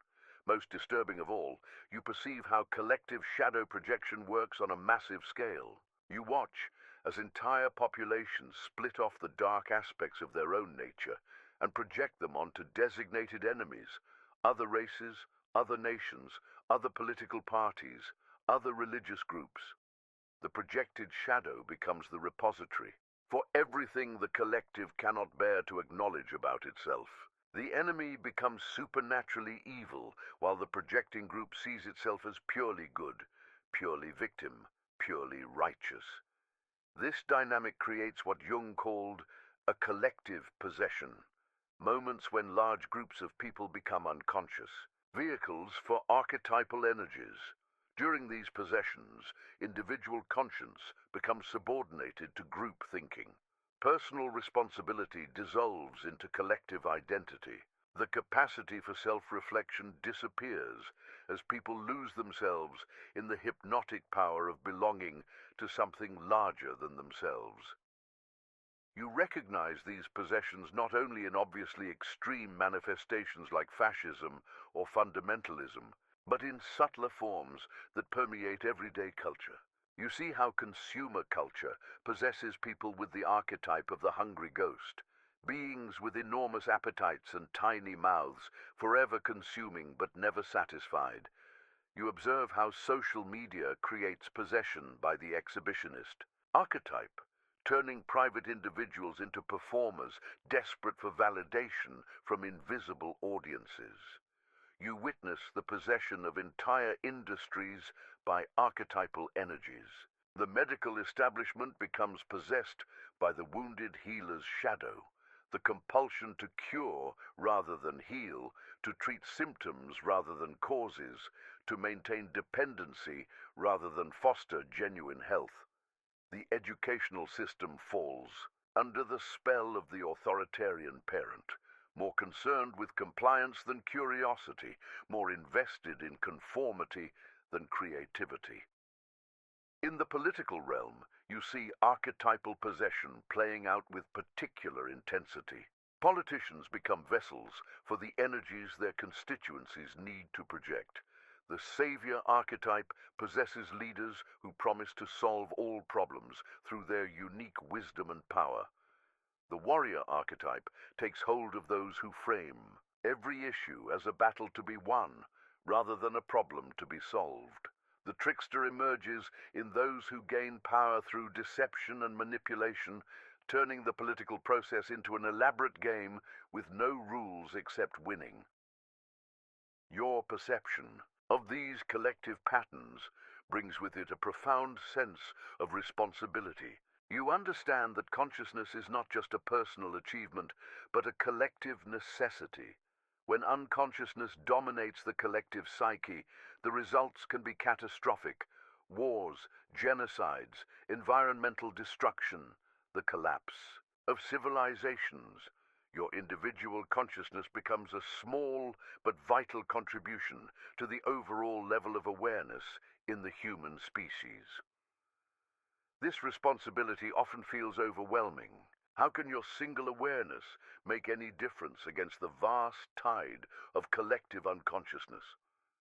Most disturbing of all, you perceive how collective shadow projection works on a massive scale. You watch as entire populations split off the dark aspects of their own nature and project them onto designated enemies, other races, other nations, other political parties, other religious groups. The projected shadow becomes the repository for everything the collective cannot bear to acknowledge about itself. The enemy becomes supernaturally evil, while the projecting group sees itself as purely good, purely victim, purely righteous. This dynamic creates what Jung called a collective possession, moments when large groups of people become unconscious, vehicles for archetypal energies. During these possessions, individual conscience becomes subordinated to group thinking. Personal responsibility dissolves into collective identity. The capacity for self-reflection disappears as people lose themselves in the hypnotic power of belonging to something larger than themselves. You recognize these possessions not only in obviously extreme manifestations like fascism or fundamentalism, but in subtler forms that permeate everyday culture. You see how consumer culture possesses people with the archetype of the hungry ghost, beings with enormous appetites and tiny mouths, forever consuming but never satisfied. You observe how social media creates possession by the exhibitionist. Archetype, turning private individuals into performers desperate for validation from invisible audiences. You witness the possession of entire industries by archetypal energies. The medical establishment becomes possessed by the wounded healer's shadow, the compulsion to cure rather than heal, to treat symptoms rather than causes, to maintain dependency rather than foster genuine health. The educational system falls under the spell of the authoritarian parent, more concerned with compliance than curiosity, more invested in conformity than creativity. In the political realm, you see archetypal possession playing out with particular intensity. Politicians become vessels for the energies their constituencies need to project. The savior archetype possesses leaders who promise to solve all problems through their unique wisdom and power. The warrior archetype takes hold of those who frame every issue as a battle to be won, rather than a problem to be solved. The trickster emerges in those who gain power through deception and manipulation, turning the political process into an elaborate game with no rules except winning. Your perception of these collective patterns brings with it a profound sense of responsibility. You understand that consciousness is not just a personal achievement, but a collective necessity. When unconsciousness dominates the collective psyche, the results can be catastrophic: wars, genocides, environmental destruction, the collapse of civilizations. Your individual consciousness becomes a small but vital contribution to the overall level of awareness in the human species. This responsibility often feels overwhelming. How can your single awareness make any difference against the vast tide of collective unconsciousness?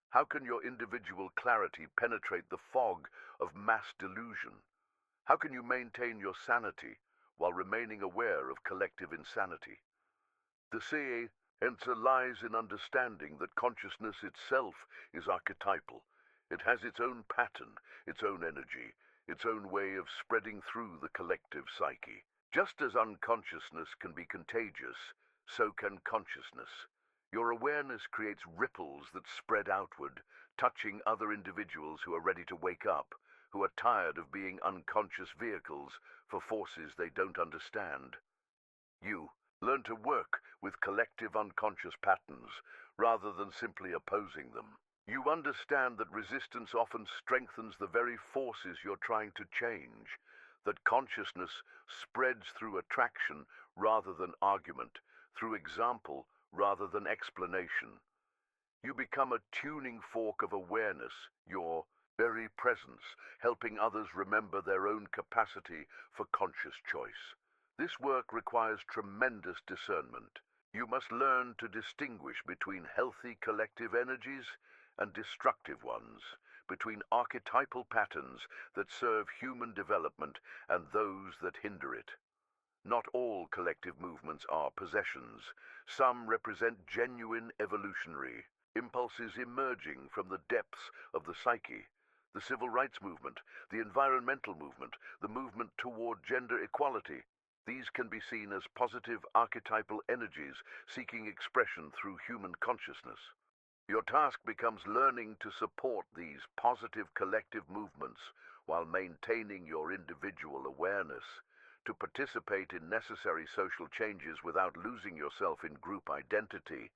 How can your individual clarity penetrate the fog of mass delusion? How can you maintain your sanity while remaining aware of collective insanity? The answer lies in understanding that consciousness itself is archetypal. It has its own pattern, its own energy, its own way of spreading through the collective psyche. Just as unconsciousness can be contagious, so can consciousness. Your awareness creates ripples that spread outward, touching other individuals who are ready to wake up, who are tired of being unconscious vehicles for forces they don't understand. You learn to work with collective unconscious patterns rather than simply opposing them. You understand that resistance often strengthens the very forces you're trying to change, that consciousness spreads through attraction rather than argument, through example rather than explanation. You become a tuning fork of awareness, your very presence, helping others remember their own capacity for conscious choice. This work requires tremendous discernment. You must learn to distinguish between healthy collective energies and destructive ones, between archetypal patterns that serve human development and those that hinder it. Not all collective movements are possessions. Some represent genuine evolutionary impulses emerging from the depths of the psyche. The civil rights movement, the environmental movement, the movement toward gender equality. These can be seen as positive archetypal energies seeking expression through human consciousness. Your task becomes learning to support these positive collective movements while maintaining your individual awareness, to participate in necessary social changes without losing yourself in group identity.